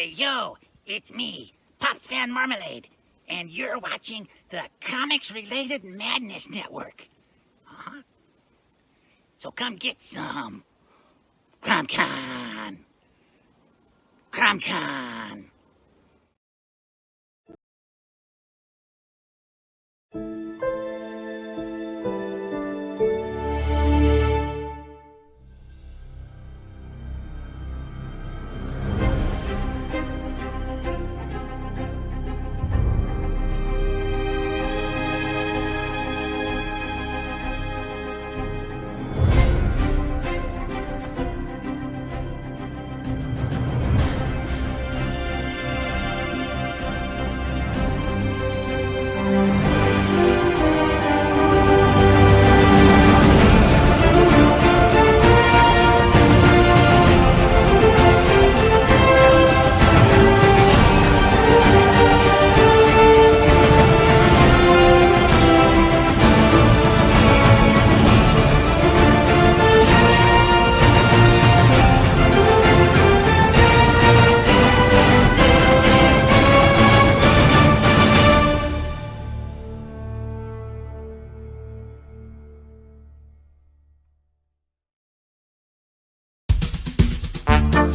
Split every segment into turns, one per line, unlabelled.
Hey, yo, it's me, Pops Van Marmalade, and you're watching the Comics-Related Madness Network. So come get some. CromCon. CromCon.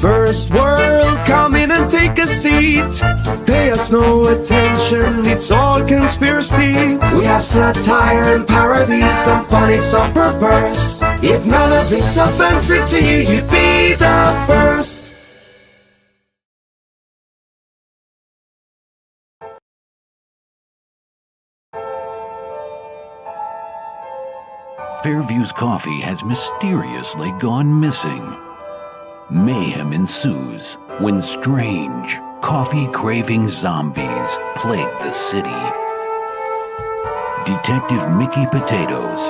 First world, come in and take a seat. Pay us no attention, it's all conspiracy. We have satire and parody, some funny, some perverse. If none of it's offensive to you, you'd be the first.
Fairview's coffee has mysteriously gone missing. Mayhem ensues when strange, coffee-craving zombies plague the city. Detective Mickey Potatoes,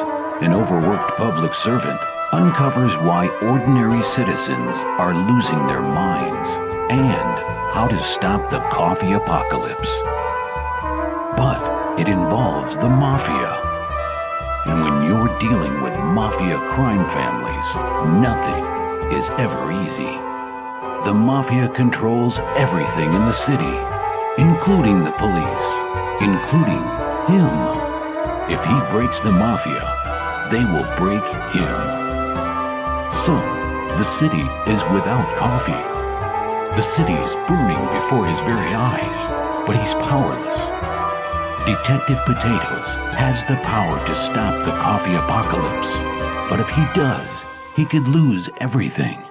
an overworked public servant, uncovers why ordinary citizens are losing their minds and how to stop the coffee apocalypse. But it involves the mafia. And when you're dealing with mafia crime families, nothing is ever easy. The mafia controls everything in the city, including the police, including him. If he breaks the mafia, they will break him. So, the city is without coffee. The city is burning before his very eyes, but he's powerless. Detective Potatoes has the power to stop the coffee apocalypse, but if he does, he could lose everything.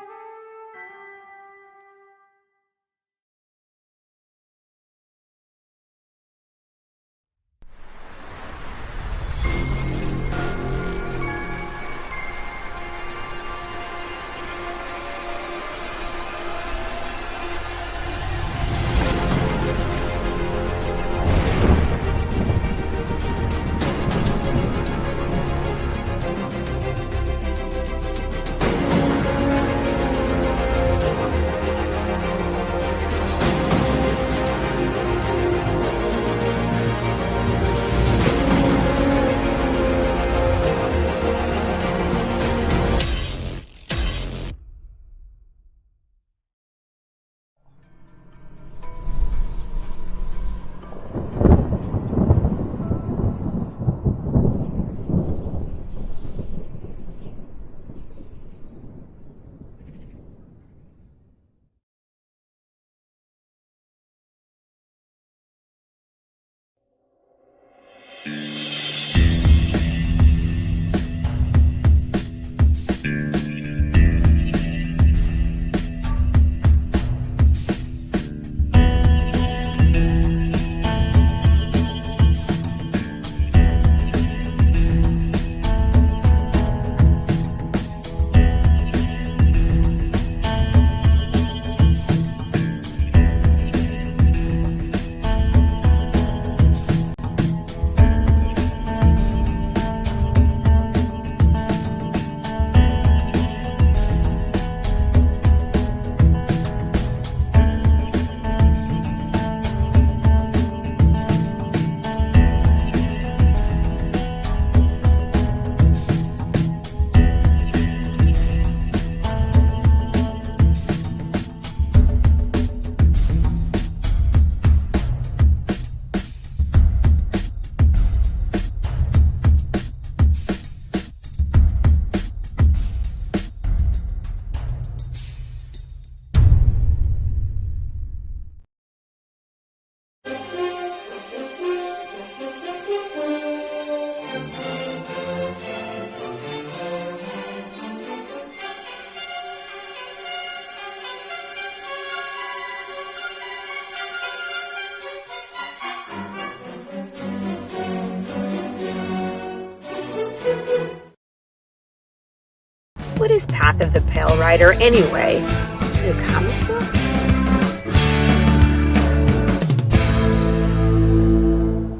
What is Path of the Pale Rider anyway? Is it a comic book?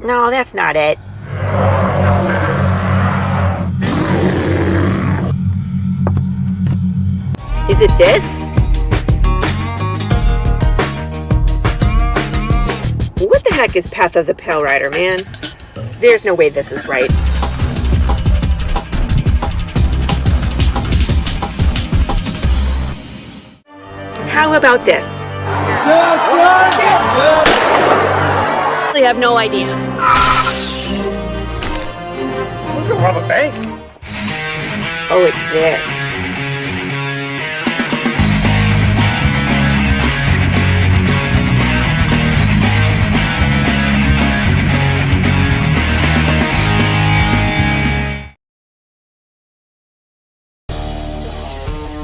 No, that's not it. Is it this? What the heck is Path of the Pale Rider, man? There's no way this is right. How about this? I have no idea.
We can rob a bank.
Oh, it's this.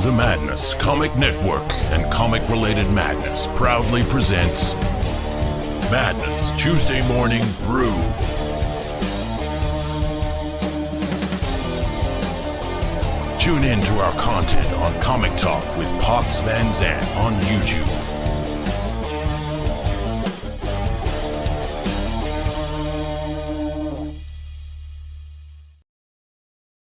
The Madness Comic Network and comic-related madness proudly presents Madness Tuesday Morning Brew. Tune in to our content on Comic Talk with Pops Van Zant on YouTube.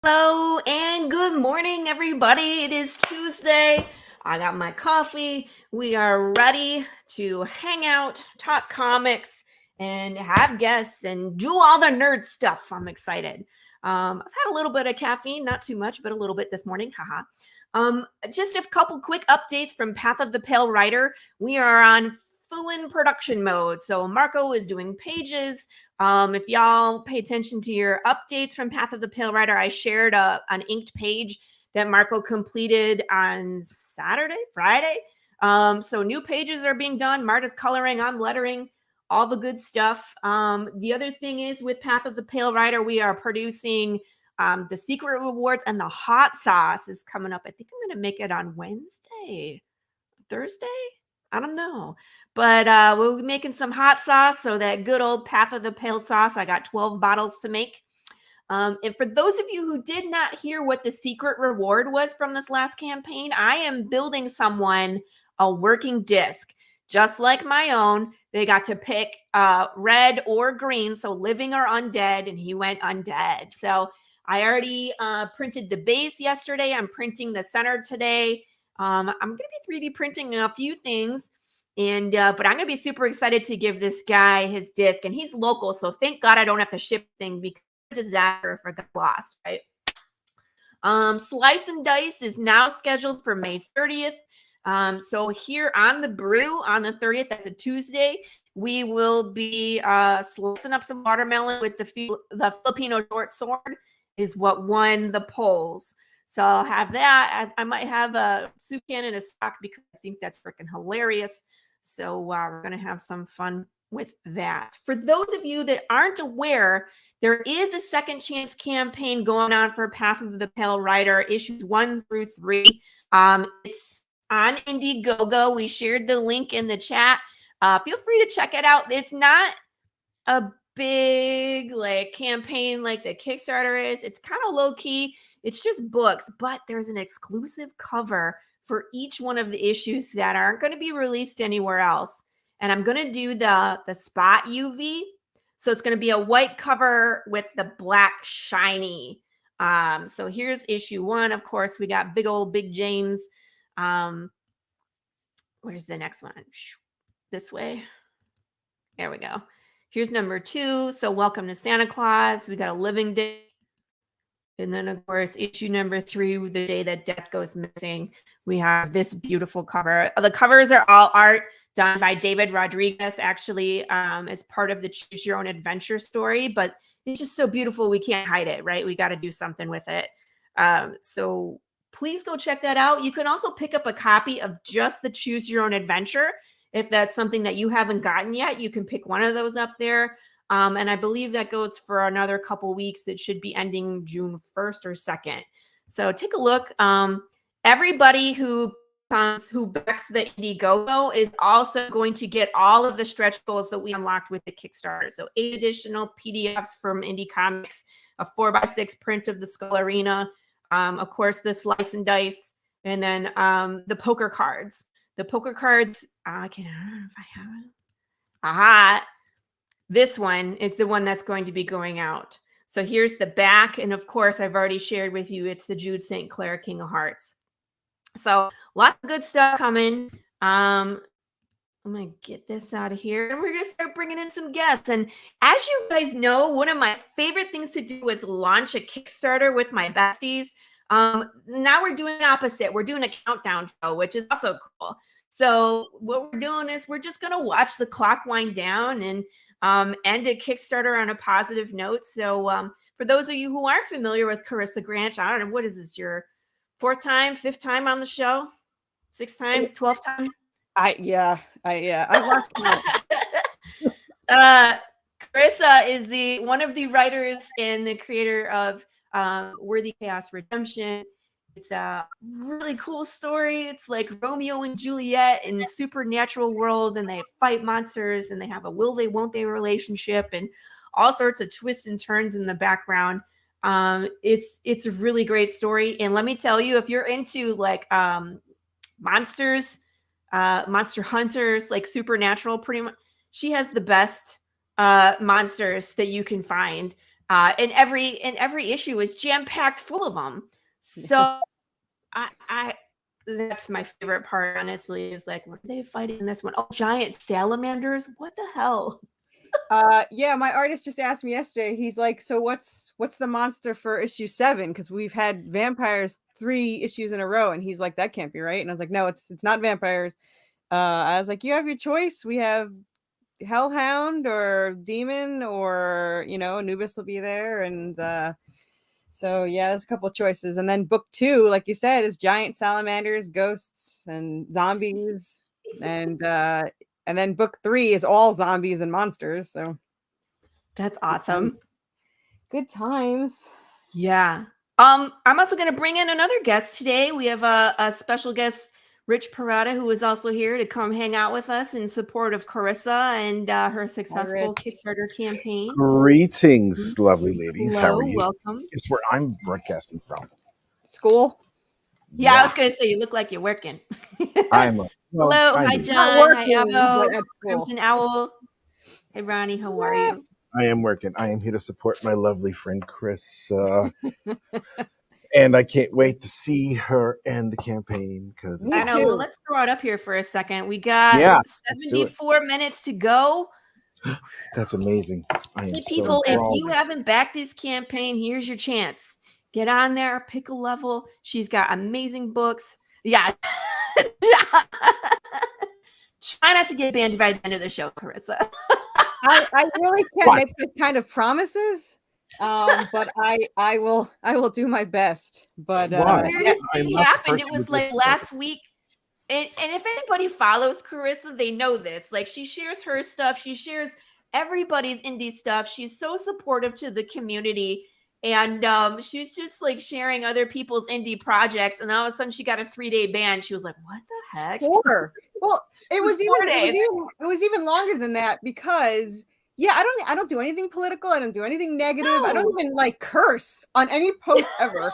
Hello and good morning, everybody. It is Tuesday. I got my coffee. We are ready to hang out, talk comics, and have guests and do all the nerd stuff. I'm excited. I've had a little bit of caffeine, not too much, but a little bit this morning. Haha. Just a couple quick updates from Path of the Pale Rider. We are on full-in production mode. So Marco is doing pages. If y'all pay attention to your updates from Path of the Pale Rider, I shared an inked page that Marco completed on Friday. So new pages are being done. Marta's coloring, I'm lettering, all the good stuff. The other thing is with Path of the Pale Rider, we are producing the secret rewards, and the hot sauce is coming up. I think I'm going to make it on Thursday. I don't know. But we'll be making some hot sauce. So that good old Path of the Pale sauce. I got 12 bottles to make. And for those of you who did not hear what the secret reward was from this last campaign, I am building someone a working disc, just like my own. They got to pick red or green, so living or undead, and he went undead. So I already printed the base yesterday. I'm printing the center today. I'm going to be 3D printing a few things, and but I'm going to be super excited to give this guy his disc, and he's local, so thank God I don't have to ship thing because it's a disaster if I got lost, right? Slice and Dice is now scheduled for May 30th. So here on the Brew on the 30th, that's a Tuesday, we will be slicing up some watermelon with the Filipino short sword is what won the polls. So I'll have that. I might have a soup can in a stock because I think that's freaking hilarious. So we're going to have some fun with that. For those of you that aren't aware, there is a second chance campaign going on for Path of the Pale Rider, issues 1 through 3. It's on Indiegogo. We shared the link in the chat. Feel free to check it out. It's not a big campaign like the Kickstarter is. It's kind of low key. It's just books, but there's an exclusive cover for each one of the issues that aren't going to be released anywhere else. And I'm going to do the spot UV. So it's going to be a white cover with the black shiny. So here's issue 1. Of course, we got Big James. Where's the next one? This way. There we go. Here's number 2. So welcome to Santa Claus. We got a living day. And then, of course, issue number 3, the day that death goes missing. We have this beautiful cover. The covers are all art done by David Rodriguez, actually, as part of the Choose Your Own Adventure story. But it's just so beautiful, we can't hide it, right? We got to do something with it. So please go check that out. You can also pick up a copy of just the Choose Your Own Adventure. If that's something that you haven't gotten yet, you can pick one of those up there. And I believe that goes for another couple weeks. It should be ending June 1st or 2nd. So take a look. Everybody who backs the Indiegogo is also going to get all of the stretch goals that we unlocked with the Kickstarter. So 8 additional PDFs from Indie Comics, a 4x6 print of the Skull Arena, Of course, the slice and dice, and then the poker cards. The poker cards, I don't know if I have it. Aha. This one is the one that's going to be going out. So here's the back. And of course, I've already shared with you, it's the Jude St. Clair King of Hearts. So lots of good stuff coming. I'm going to get this out of here. And we're going to start bringing in some guests. And as you guys know, one of my favorite things to do is launch a Kickstarter with my besties. Now we're doing the opposite. We're doing a countdown show, which is also cool. So what we're doing is we're just going to watch the clock wind down and end a Kickstarter on a positive note. So for those of you who aren't familiar with Corissa Grant, I don't know, what is this, your 4th time, 5th time on the show? 6th time, 12th time?
I lost count.
Corissa is one of the writers and the creator of Worthy Chaos Redemption. It's a really cool story. It's like Romeo and Juliet in a supernatural world, and they fight monsters, and they have a will they, won't they relationship, and all sorts of twists and turns in the background. It's a really great story. And let me tell you, if you're into like monsters, monster hunters, like supernatural, pretty much, she has the best monsters that you can find. And every issue is jam-packed full of them. So I that's my favorite part, honestly, is like, what are they fighting in this one? Oh, giant salamanders. What the hell?
Yeah, my artist just asked me yesterday. He's like, so what's the monster for issue 7? Because we've had vampires 3 issues in a row. And he's like, that can't be right. And I was like, no, it's not vampires. I was like, you have your choice. We have Hellhound or Demon, or Anubis will be there. And so yeah, there's a couple of choices. And then book 2, like you said, is giant salamanders, ghosts, and zombies. And then book 3 is all zombies and monsters. So
that's awesome.
Good times.
Yeah. I'm also going to bring in another guest today. We have a special guest, Rich Perotta, who is also here to come hang out with us in support of Carissa and her successful Kickstarter campaign.
Greetings, lovely ladies.
Hello,
how are you?
Welcome.
Guess where I'm broadcasting from?
School.
Yeah, I was going to say, you look like you're working.
Hello.
Hi, John. Hi, Abo. Crimson Owl. Hey, Ronnie. How are you?
I am working. I am here to support my lovely friend Chris. And I can't wait to see her end the campaign, because
I know. Well, let's throw it up here for a second. We got 74 minutes to go.
That's amazing.
Hey, people, if you haven't backed this campaign, here's your chance. Get on there, pick a level. She's got amazing books. Yeah. Try not to get banned by the end of the show, Carissa.
I really can't make those kind of promises. But I will do my best. But
the weirdest thing happened. It was like last week. And if anybody follows Carissa, they know this. Like, she shares her stuff. She shares everybody's indie stuff. She's so supportive to the community. And she's just like sharing other people's indie projects. And all of a sudden she got a 3-day ban. She was like, what the heck?
4. Well, it was even longer than that, because I don't do anything political. I don't do anything negative. No. I don't even like curse on any post ever.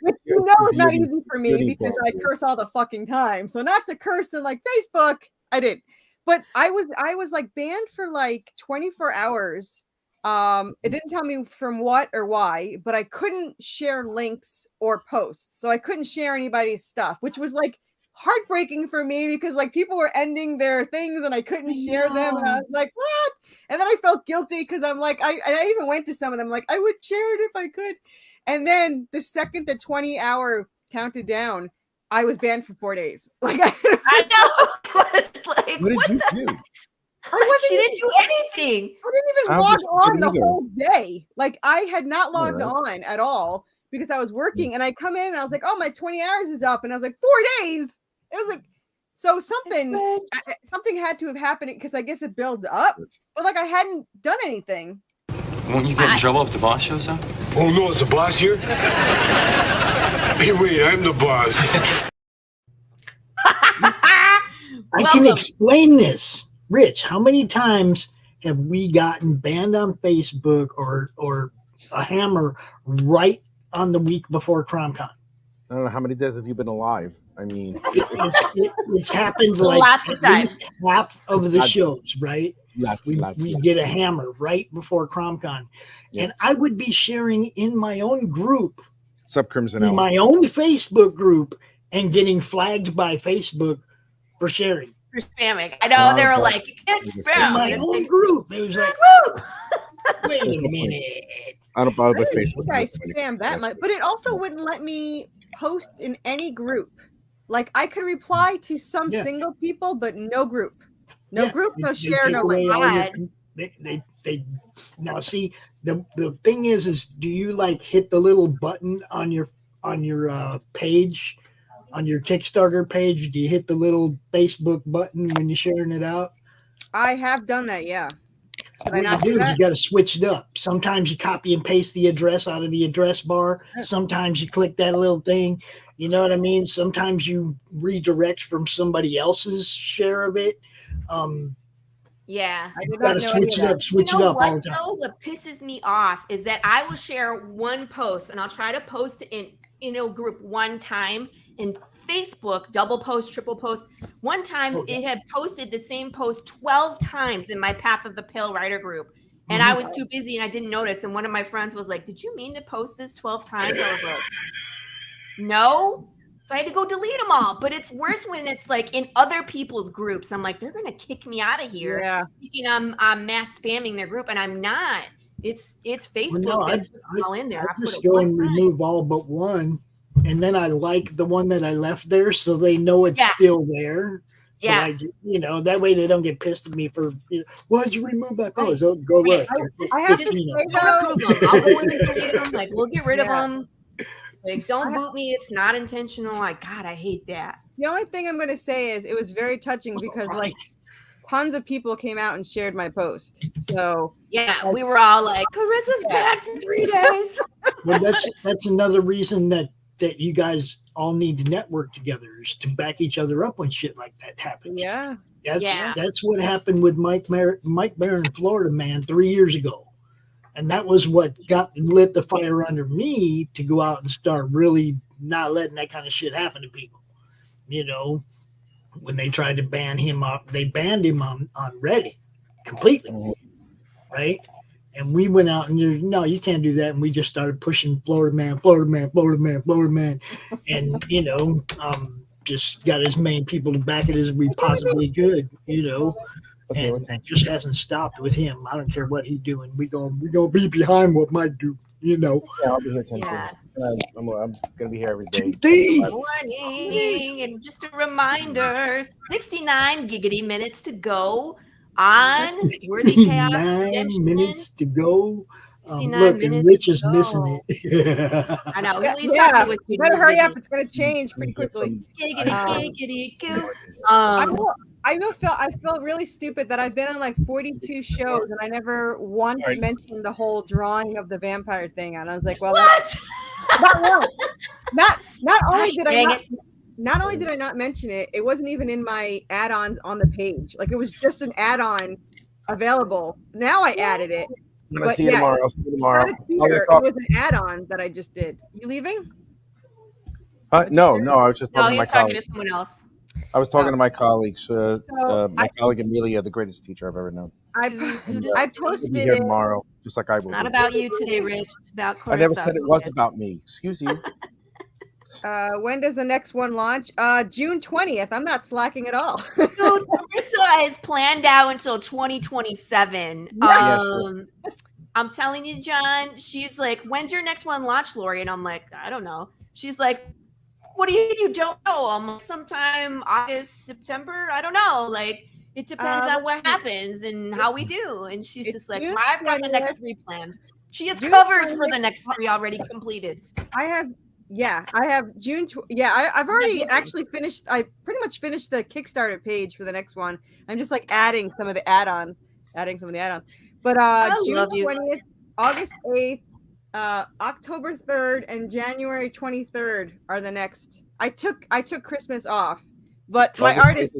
Which is not easy for me, because I curse all the fucking time. So not to curse in like Facebook, I did. But I was like banned for like 24 hours. It didn't tell me from what or why, but I couldn't share links or posts. So I couldn't share anybody's stuff, which was like heartbreaking for me, because like people were ending their things and I couldn't share them. And I was like, what? And then I felt guilty, because I'm like, I even went to some of them like, I would share it if I could. And then the second the 20-hour counted down, I was banned for 4 days. Like I
know. I was like,
what did you do?
She didn't do anything.
I didn't even log on the whole day. Like, I had not logged on at all, because I was working. And I come in and I was like, oh, my 20 hours is up. And I was like, 4 days. It was like, so something had to have happened, because I guess it builds up. But like, I hadn't done anything.
Won't you get in trouble if the boss shows up?
Oh no, it's the boss here? Hey, wait, I'm the boss.
I can explain this. Rich, how many times have we gotten banned on Facebook or a hammer right on the week before CromCon.
I don't know how many days have you been alive. I mean,
it's happened like
Lots of
at
times.
least half of the shows, right? We did a hammer right before CromCon, and I would be sharing in my own group,
Crimson
in my own Facebook group, and getting flagged by Facebook for sharing.
For spamming. I know they were like, you can't spam.
In my own group. It was like, wait a minute.
I don't bother with
I
Facebook.
think I spam that much, but it also wouldn't let me post in any group. Like I could reply to some single people, but no group. No group, no share, no like.
They now see the thing is do you like hit the little button on your page, on your Kickstarter page? Do you hit the little Facebook button when you're sharing it out?
I have done that, yeah.
What you do is you got to switch it up. Sometimes you copy and paste the address out of the address bar. Sometimes you click that little thing. You know what I mean? Sometimes you redirect from somebody else's share of it.
Yeah,
you got to switch it up. Switch it up all the time.
What pisses me off is that I will share one post, and I'll try to post it in a group one time, and Facebook double post, triple post. One time it had posted the same post 12 times in my Path of the Pale Rider group. And I was too busy and I didn't notice. And one of my friends was like, did you mean to post this 12 times? I was like, no. So I had to go delete them all. But it's worse when it's like in other people's groups. I'm like, they're going to kick me out of here. Yeah. Thinking I'm mass spamming their group, and I'm not. It's Facebook.
Well, no,
all in there.
I just go and remove all but one. And then I like the one that I left there, so they know it's still there.
Yeah,
that way they don't get pissed at me for, why'd you remove my post? Oh, go away.
I have to say though,
I'll go in and delete them. Like, we'll get rid of them. Like, don't boot me. It's not intentional. Like, God, I hate that.
The only thing I'm going to say is it was very touching because like tons of people came out and shared my post. So
yeah, we were all like, Carissa's bad for 3 days.
Well, that's another reason that you guys all need to network together, is to back each other up when shit like that happens.
Yeah.
That's what happened with Mike Barron, Florida Man, 3 years ago. And that was what lit the fire under me to go out and start really not letting that kind of shit happen to people. When they tried to ban him off, they banned him on Reddit completely. Right? And we went out and no, you can't do that. And we just started pushing Florida Man. And, just got as many people to back it as we possibly could, and it just hasn't stopped with him. I don't care what he's doing. We gonna be behind what Mike do,
Yeah, I'll be here 10 I'm going to be here every day.
Good morning. And just a reminder, 69 giggity minutes to go on Worthy Chaos.
9 minutes to go.
Look,
and Rich is missing it.
I know.
You better hurry up. It's going to change pretty quickly.
Giggity.
I feel really stupid that I've been on like 42 shows and I never once mentioned the whole drawing of the vampire thing. And I was like, well,
what?
Not only did I not mention it, it wasn't even in my add-ons on the page. Like it was just an add-on available. Now I added it.
I'll see you tomorrow.
It was an add-on that I just did. You leaving?
No. I was just talking
he was talking to someone else.
I was talking to my colleagues. My colleague Amelia, the greatest teacher I've ever known.
I posted
it tomorrow, just like I will.
It's not about you today, Rich. It's about Corissa.
I never said it was about me. Excuse you.
When does the next one launch? June 20th. I'm not slacking at all.
So Corissa is planned out until 2027. I'm telling you, John, she's like, when's your next one launch, Laurie? And I'm like, I don't know. She's like, what do you don't know? I'm like, sometime August, September. I don't know. Like, it depends on what happens and how we do. And she's just like, I've got the next 3 planned. She has covers for the next 3 already completed.
I have June. I've already actually finished. I pretty much finished the Kickstarter page for the next one. I'm just like adding some of the add-ons. But June 20th, August 8th, October 3rd, and January 23rd are the next. I took Christmas off, but my artist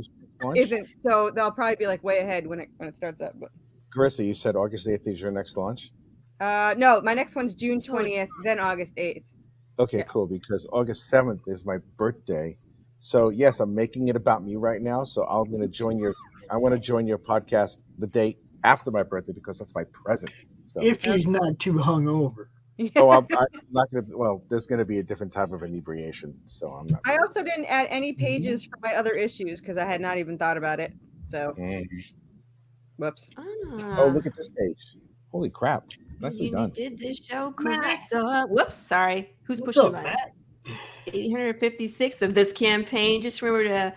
isn't, so they'll probably be like way ahead when it starts up. But
Corissa, you said August 8th is your next launch?
No, my next one's June 20th, then August 8th.
Okay,
Yeah.
cool. Because August 7th is my birthday. So yes, I'm making it about me right now. So I want to join your podcast the day after my birthday because that's my present. So
If he's not too hungover.
I'm not gonna. Well, there's gonna be a different type of inebriation, so I'm not.
I also didn't add any pages for my other issues because I had not even thought about it. So, whoops.
Oh, look at this page! Holy crap! Nicely done.
Did this show, Corissa? Whoops, sorry. Who's
What's
pushing
up,
my
Matt?
856 of this campaign? Just remember to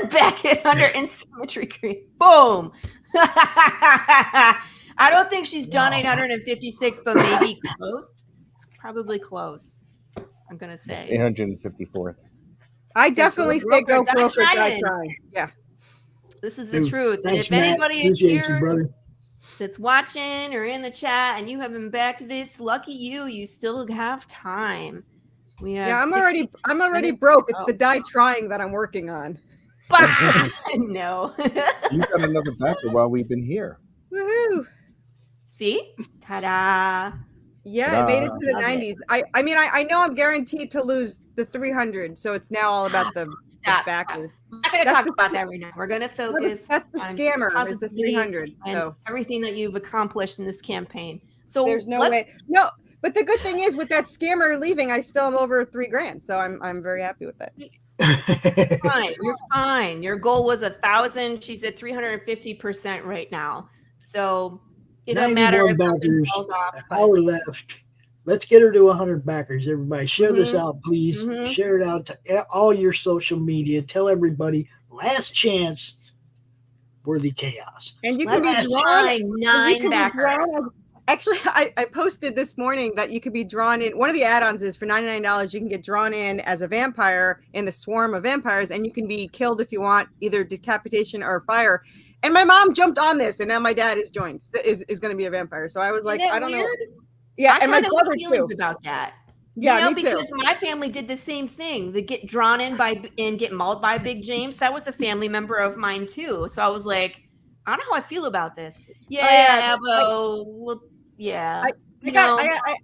back it under in symmetry cream. Boom. I don't think she's done 856, but maybe close. It's probably close. I'm gonna say
854th.
I definitely say go
die
broker, die
trying.
trying. Yeah.
This is the truth. And
Thanks,
if
Matt.
anybody is
Appreciate
here
you, brother.
that's watching or in the chat and you haven't backed this, lucky you, you still have time. We have
Yeah, I'm
60
already
minutes
broke.
to
It's
go.
the die trying that I'm working on.
Bah! No.
You got another backer while we've been here.
Woohoo!
See? Ta-da.
Yeah, I made it to the
Love
90s. I mean, I know I'm guaranteed to lose the 300, so it's now all about the
Stop.
backers.
We're not going to talk about that right now. We're going to focus
That's the
on
scammer, is the
positivity
300.
and
So
everything that you've accomplished in this campaign. So
there's no
let's-
way. No, but the good thing is with that scammer leaving, I still am over $3,000. So I'm very happy with that.
Fine. You're fine. Your goal was 1,000. She's at 350% right now. So it doesn't matter if something
backers,
falls off.
an hour left. Let's get her to 100 backers. Everybody, share this
Mhm.
out, please.
Mhm.
Share it out to all your social media. Tell everybody, last chance, worthy chaos.
And you can
Let's
be drawn.
find
you
9
can be
backers.
drawn. Actually, I posted this morning that you could be drawn in. One of the add-ons is for $99, you can get drawn in as a vampire in the swarm of vampires, and you can be killed if you want, either decapitation or fire. And my mom jumped on this, and now my dad is joined, is going to be a vampire. So I was like,
Isn't that
I don't know.
weird?
Yeah,
I
and my
kind of
brother
have feelings
too.
about that.
Yeah,
you know,
me too.
because my family did the same thing. They get drawn in by and get mauled by Big James. That was a family member of mine too. So I was like, I don't know how I feel about this. Yeah, well, yeah.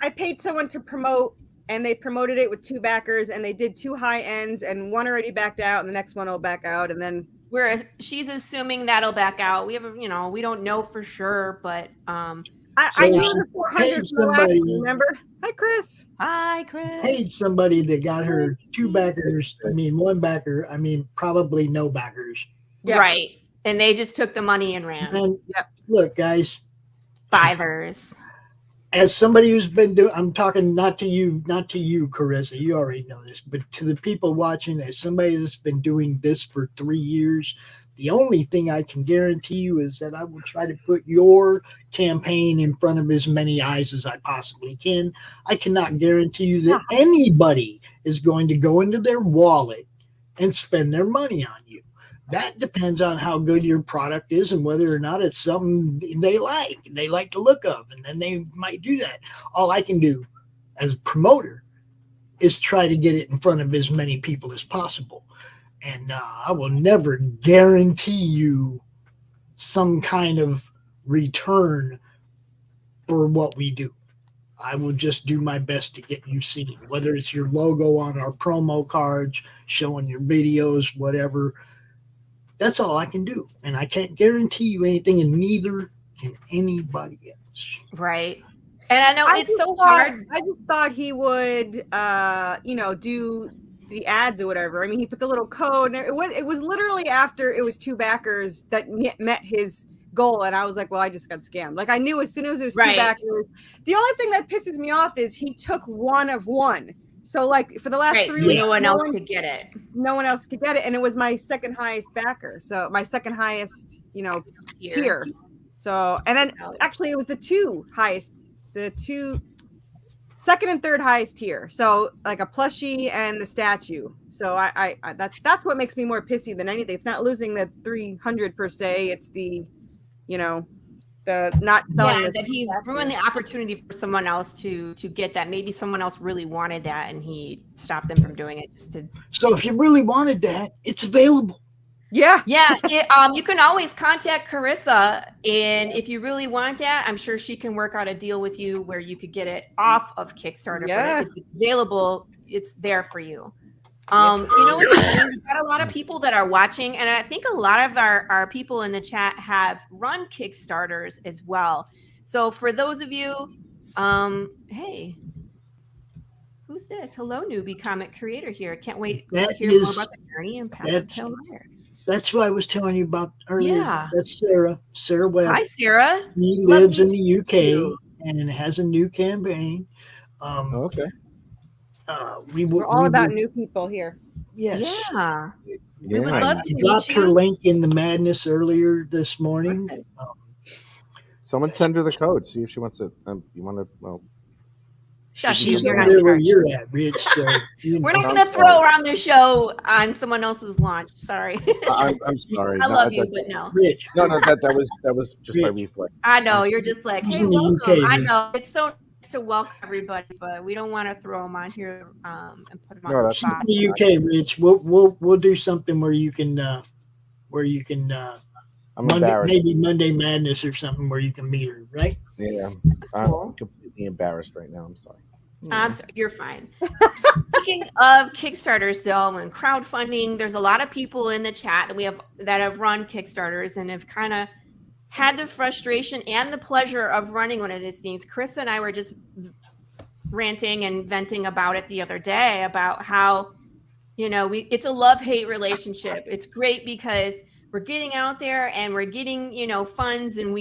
I paid someone to promote, and they promoted it with 2 backers, and they did 2 high ends, and one already backed out, and the next one will back out, and then.
Whereas she's assuming that'll back out. We have, we don't know for sure, but
I knew the 400
somebody.
remember? Hi, Chris.
Hi, Chris.
Paid somebody that got her 2 backers. 1 backer. Probably no backers.
Yeah.
Right. And they just took the money and ran.
And look, guys,
Fivers.
as somebody who's been doing, I'm talking not to you, Corissa, you already know this, but to the people watching, as somebody that's been doing this for 3 years, the only thing I can guarantee you is that I will try to put your campaign in front of as many eyes as I possibly can. I cannot guarantee you that anybody is going to go into their wallet and spend their money on you. That depends on how good your product is and whether or not it's something they like the look of, and then they might do that. All I can do as a promoter is try to get it in front of as many people as possible. And I will never guarantee you some kind of return for what we do. I will just do my best to get you seen, whether it's your logo on our promo cards, showing your videos, whatever. That's all I can do. And I can't guarantee you anything, and neither can anybody else.
Right. And I know it's so hard.
I just thought he would, do the ads or whatever. I mean, he put the little code, and it was literally after it was 2 backers that met his goal, and I was like, well, I just got scammed. Like, I knew as soon as it was 2 backers. The only thing that pisses me off is he took 1 of 1. So, like, for the last 3 weeks,
no one else could get it.
No one else could get it, and it was my second highest backer. So my second highest, tier. So, and then actually it was the 2 highest, second and third highest tier. So like a plushie and the statue. So I that's what makes me more pissy than anything. It's not losing the 300 per se. It's the, the not selling.
Yeah, that he ruined the opportunity for someone else to get that. Maybe someone else really wanted that, and he stopped them from doing it. So
if you really wanted that, it's available.
Yeah.
Yeah. You can always contact Corissa, and if you really want that, I'm sure she can work out a deal with you where you could get it off of Kickstarter.
Yeah.
But if it's available, it's there for you. You know what's funny? We've got a lot of people that are watching, and I think a lot of our people in the chat have run Kickstarters as well. So for those of you, hey, who's this? Hello, newbie comic creator here. Can't wait to hear more about the journey and path of Tail Rider.
That's what I was telling you about earlier.
Yeah.
That's Sarah Webb.
Hi, Sarah.
She lives in the UK and has a new campaign.
Okay.
We're all about new people here.
Yes.
Yeah. We would
Yeah.
love to
Dropped
meet
her
you.
link in the madness earlier this morning.
Someone send her the code. See if she wants it. You want to? Well,
Shush you.
She's
You're
over
not
there
in
where
charge.
you're at, Rich. So,
We're not going to throw around the show on someone else's launch. Sorry.
I'm sorry.
I
No,
love you, but no.
Rich.
No, that was just my reflex.
I know. You're just like,
He's
hey,
in the
welcome.
UK,
I
man.
know. It's so nice to welcome everybody, but we don't want to throw them on here and put them on
No,
the
that's
spot.
In the UK, Rich. We'll do something where you can
I'm embarrassed.
maybe Monday Madness or something where you can meet her, right?
Yeah,
cool.
I'm completely embarrassed right now. I'm sorry.
I'm sorry, you're fine. Speaking of Kickstarters, though, and crowdfunding, there's a lot of people in the chat that have run Kickstarters and have kind of had the frustration and the pleasure of running one of these things. Chris and I were just ranting and venting about it the other day about how, it's a love-hate relationship. It's great because we're getting out there and we're getting, funds, and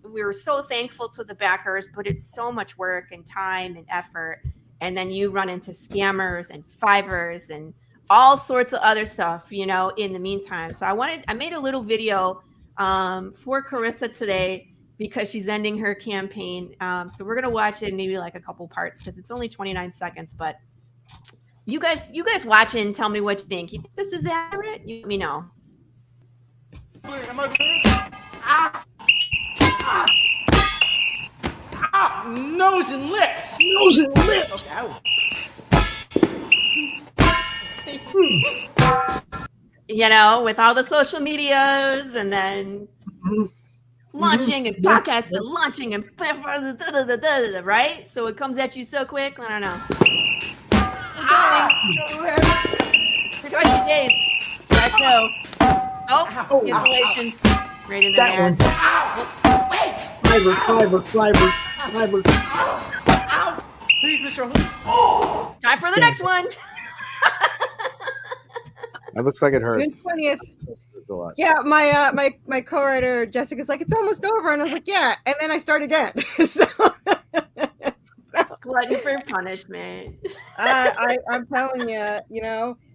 we're so thankful to the backers, but it's so much work and time and effort. And then you run into scammers and Fivers and all sorts of other stuff, in the meantime. So I made a little video for Corissa today because she's ending her campaign. So we're going to watch it in maybe like a couple parts because it's only 29 seconds, but you guys watch it and tell me what you think. You think this is accurate? You let me know.
Nose and lips.
Nose and lips.
With all the social medias and then launching and podcasting and launching and right? So it comes at you so quick. I don't know. Keep going. 20 days. Let's go. Oh, insulation. Right in
That
there.
one.
Wait.
Fiber.
Ow. Please, Mr. Hood.
Time for the next one.
It looks like it
June
hurts.
20th.
It's a lot.
Yeah, my co-writer Jessica's like, it's almost over, and I was like, yeah, and then I start again. so
Glutton for punishment.
I'm telling you,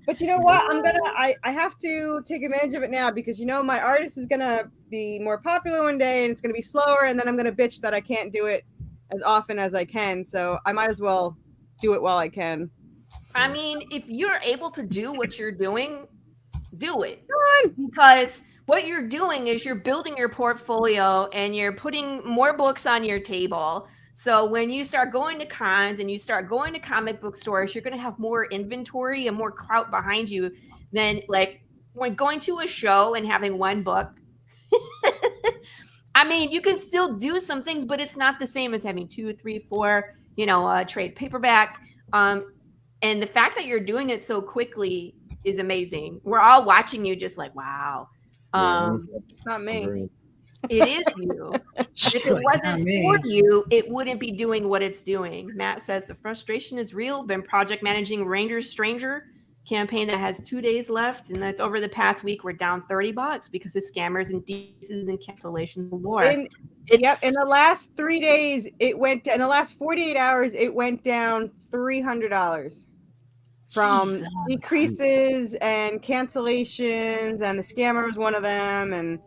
but you know what? I have to take advantage of it now because my artist is gonna be more popular one day and it's gonna be slower, and then I'm gonna bitch that I can't do it as often as I can. So I might as well do it while I can.
I mean, if you're able to do what you're doing, do it. Because what you're doing is you're building your portfolio and you're putting more books on your table. So when you start going to cons and you start going to comic book stores, you're going to have more inventory and more clout behind you than like when going to a show and having one book. I mean, you can still do some things, but it's not the same as having 2, 3, 4, trade paperback. And the fact that you're doing it so quickly is amazing. We're all watching you just like, wow.
It's not me.
It is you. If it wasn't for you, it wouldn't be doing what it's doing. Matt says the frustration is real. Been project managing Ranger Stranger campaign that has 2 days left, and that's over the past week. We're down $30 because of scammers and deces and cancellation galore.
In the last 3 days, in the last 48 hours, it went down $300 from decreases and cancellations, and the scammer was one of them, and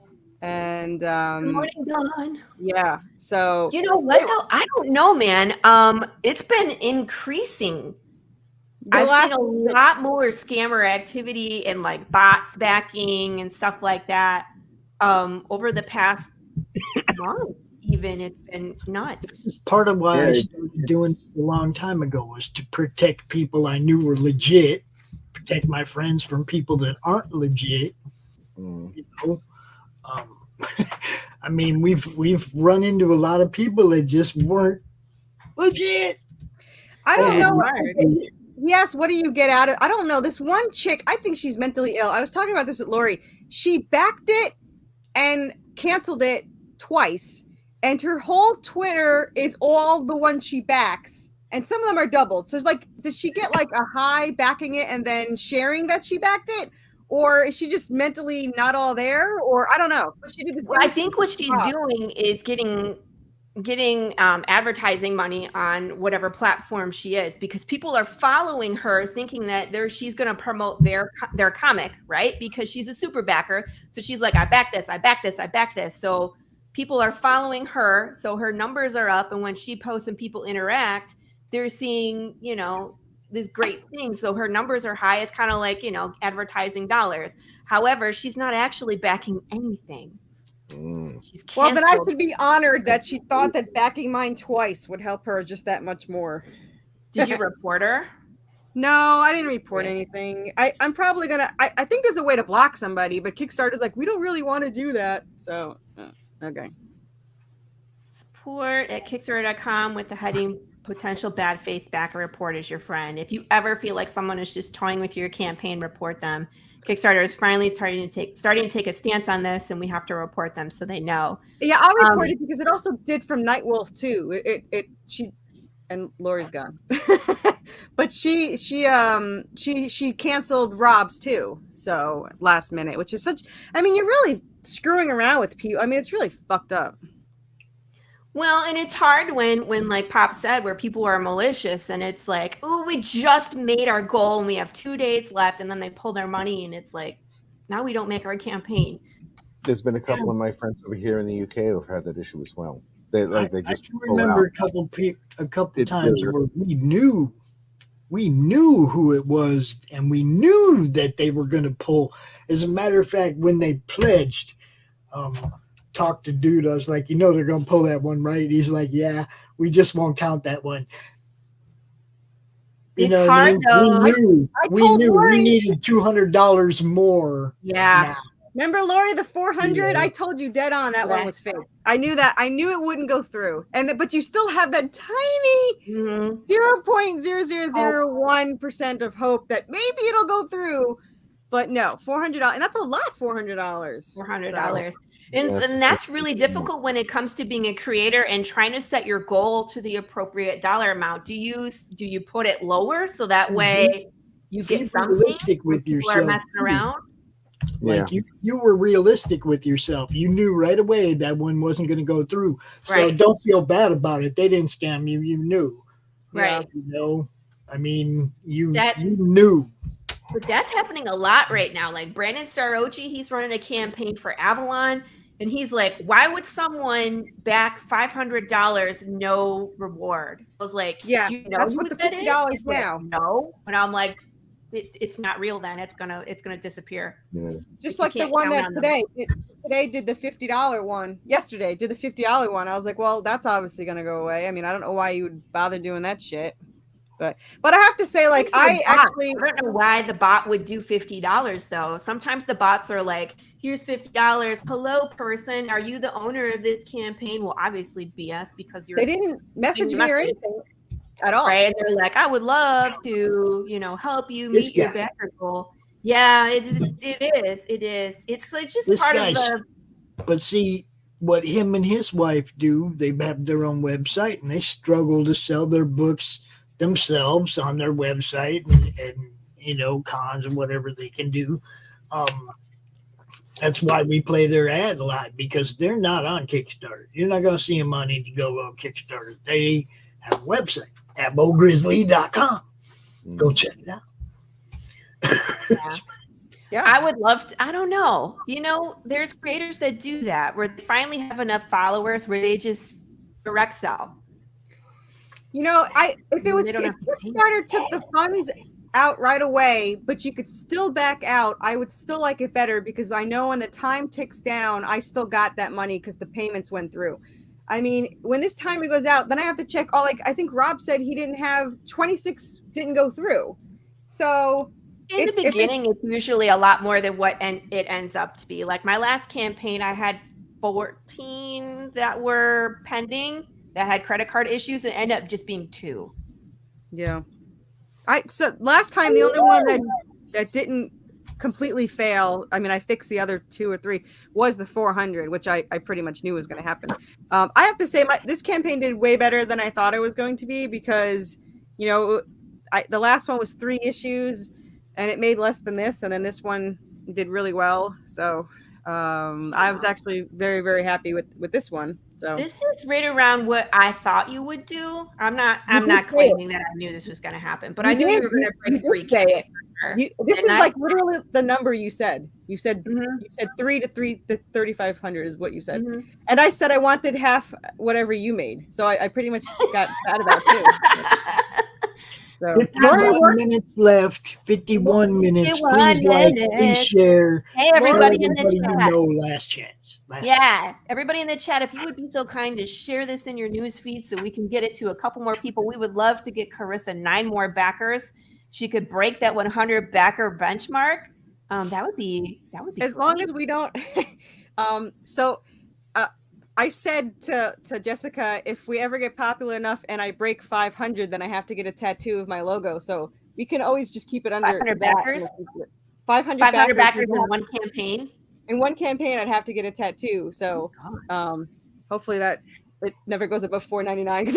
Good morning, Dawn.
Yeah. So
you know what though? I don't know, man. It's been increasing. I've seen a lot more scammer activity and like bots backing and stuff like that over the past month. Even it's been nuts.
Part of why I started doing it a long time ago was to protect people I knew were legit, protect my friends from people that aren't legit, You know, I mean, we've run into a lot of people that just weren't legit.
I don't know.
Hard.
Yes, what do you get out of? I don't know. This one chick, I think she's mentally ill. I was talking about this with Laurie. She backed it and canceled it twice, and her whole Twitter is all the ones she backs, and some of them are doubled. So it's like, does she get like a high backing it and then sharing that she backed it, or is she just mentally not all there? Or I don't know. But she did this.
I think what she's doing is getting advertising money on whatever platform she is, because people are following her thinking that she's going to promote their comic, right? Because she's a super backer. So she's like, I back this, I back this, I back this. So people are following her. So her numbers are up. And when she posts and people interact, they're seeing, you know, this great thing. So her numbers are high. It's kind of like, you know, advertising dollars. However, she's not actually backing anything.
Well, then I should be honored that she thought that backing mine twice would help her just that much more.
Did you report her?
No, I didn't report anything. I'm probably gonna. I think there's a way to block somebody, but Kickstarter's like, we don't really want to do that. So, okay.
Support at Kickstarter.com with the heading "Potential Bad Faith Backer Report is your friend." If you ever feel like someone is just toying with your campaign, report them. Kickstarter is finally starting to take a stance on this, and we have to report them so they know.
Yeah, I'll report it because it also did from Nightwolf too. She and Laurie's gone, but she canceled Rob's too. So last minute, which is such. I mean, you're really screwing around with people. I mean, it's really fucked up.
Well, and it's hard when like Pop said, where people are malicious and it's like, oh, we just made our goal and we have 2 days left, and then they pull their money and it's like, now we don't make our campaign.
There's been a couple of my friends over here in the UK who've had that issue as well. They just
I remember a couple times where we knew who it was, and we knew that they were going to pull. As a matter of fact, when they pledged, talked to dude, I was like, you know, they're going to pull that one, right? He's like, yeah, we just won't count that one.
It's hard though.
We knew we needed $200 more.
Yeah.
Now.
Remember, Laurie, the 400? Yeah. I told you dead on that one was fake. I knew that. I knew it wouldn't go through. But you still have that tiny 0.0001% of hope that maybe it'll go through. But no, $400, and that's a lot. $400.
$400, and that's really difficult when it comes to being a creator and trying to set your goal to the appropriate dollar amount. Do you put it lower so that way you get something?
Realistic with yourself.
Are messing around.
Like you were realistic with yourself. You knew right away that one wasn't going to go through. So don't feel bad about it. They didn't scam you. You knew.
Right.
You know, I mean, you knew.
But that's happening a lot right now. Like Brandon Starochi, he's running a campaign for Avalon, and he's like, why would someone back $500 no reward? I was like,
yeah,
do you know
that's
what
the
that
$50
is?
now.
Like, no. And I'm like, it's not real then. It's gonna disappear.
Yeah.
Just like the one that today did the $50 one. Yesterday did the $50 one. I was like, well, that's obviously gonna go away. I mean, I don't know why you would bother doing that shit. But I have to say, like, I don't
know why the bot would do $50 though. Sometimes the bots are like, here's $50. Hello, person. Are you the owner of this campaign? Well, obviously BS, because they
didn't message me or anything at all.
Right. And they're like, I would love to, help you meet your backer goal. Yeah, it is. It's like just part of the.
But see, what him and his wife do, they have their own website and they struggle to sell their books themselves on their website and cons and whatever they can do. That's why we play their ad a lot, because they're not on Kickstarter. You're not going to see them on Indiegogo on Kickstarter. They have a website at bowgrizzly.com. Go check it out.
Yeah. I would love to. I don't know. There's creators that do that where they finally have enough followers where they just direct sell.
If Kickstarter took the funds out right away, but you could still back out, I would still like it better, because I know when the time ticks down, I still got that money because the payments went through. I mean, when this timer goes out, then I have to check all, I think Rob said he didn't have 26 didn't go through. So
In the beginning, it's usually a lot more than what it ends up to be. Like my last campaign, I had 14 that were pending that had credit card issues, and ended up just being 2.
Yeah. So last time the only one that didn't completely fail, I mean, I fixed the other 2 or 3, was the 400, which I pretty much knew was going to happen. I have to say this campaign did way better than I thought it was going to be because, you know, the last one was 3 issues and it made less than this, and then this one did really well. So I was actually very, very happy with this one. So
this is right around what I thought you would do. I'm not claiming that I knew this was going to happen, but I knew you were going to break 3K.
This is like literally the number you said. You said 3 to 3,500 is what you said, and I said I wanted half whatever you made. So I pretty much got that about too. So
51 minutes left. 51 minutes. Please like, please share.
Hey, everybody in the chat.
You know, last chance.
Everybody in the chat, if you would be so kind to share this in your news feed so we can get it to a couple more people. We would love to get Corissa 9 more backers. She could break that 100 backer benchmark. That would be
as great. Long as we don't. I said to Jessica, if we ever get popular enough and I break 500, then I have to get a tattoo of my logo. So we can always just keep it under
500 backers.
500
backers in one campaign.
In one campaign, I'd have to get a tattoo. So hopefully that it never goes above $4.99.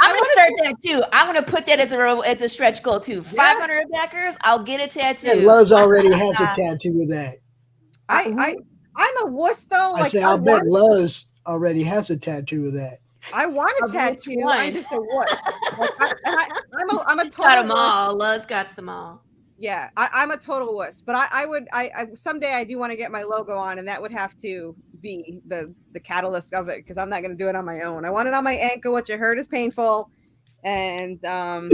I'm gonna start that too. I'm gonna put that as a stretch goal too. 500 backers, I'll get a tattoo.
Yeah, Luz already has a tattoo with that.
I'm a wuss though.
I'll bet Luz already has a tattoo of that.
I want a tattoo. I'm just a wuss. I'm a total.
Got them all. Luz got them all.
Yeah, I'm a total wuss. But I someday I do want to get my logo on, and that would have to be the catalyst of it because I'm not going to do it on my own. I want it on my ankle, which I heard is painful, and I'll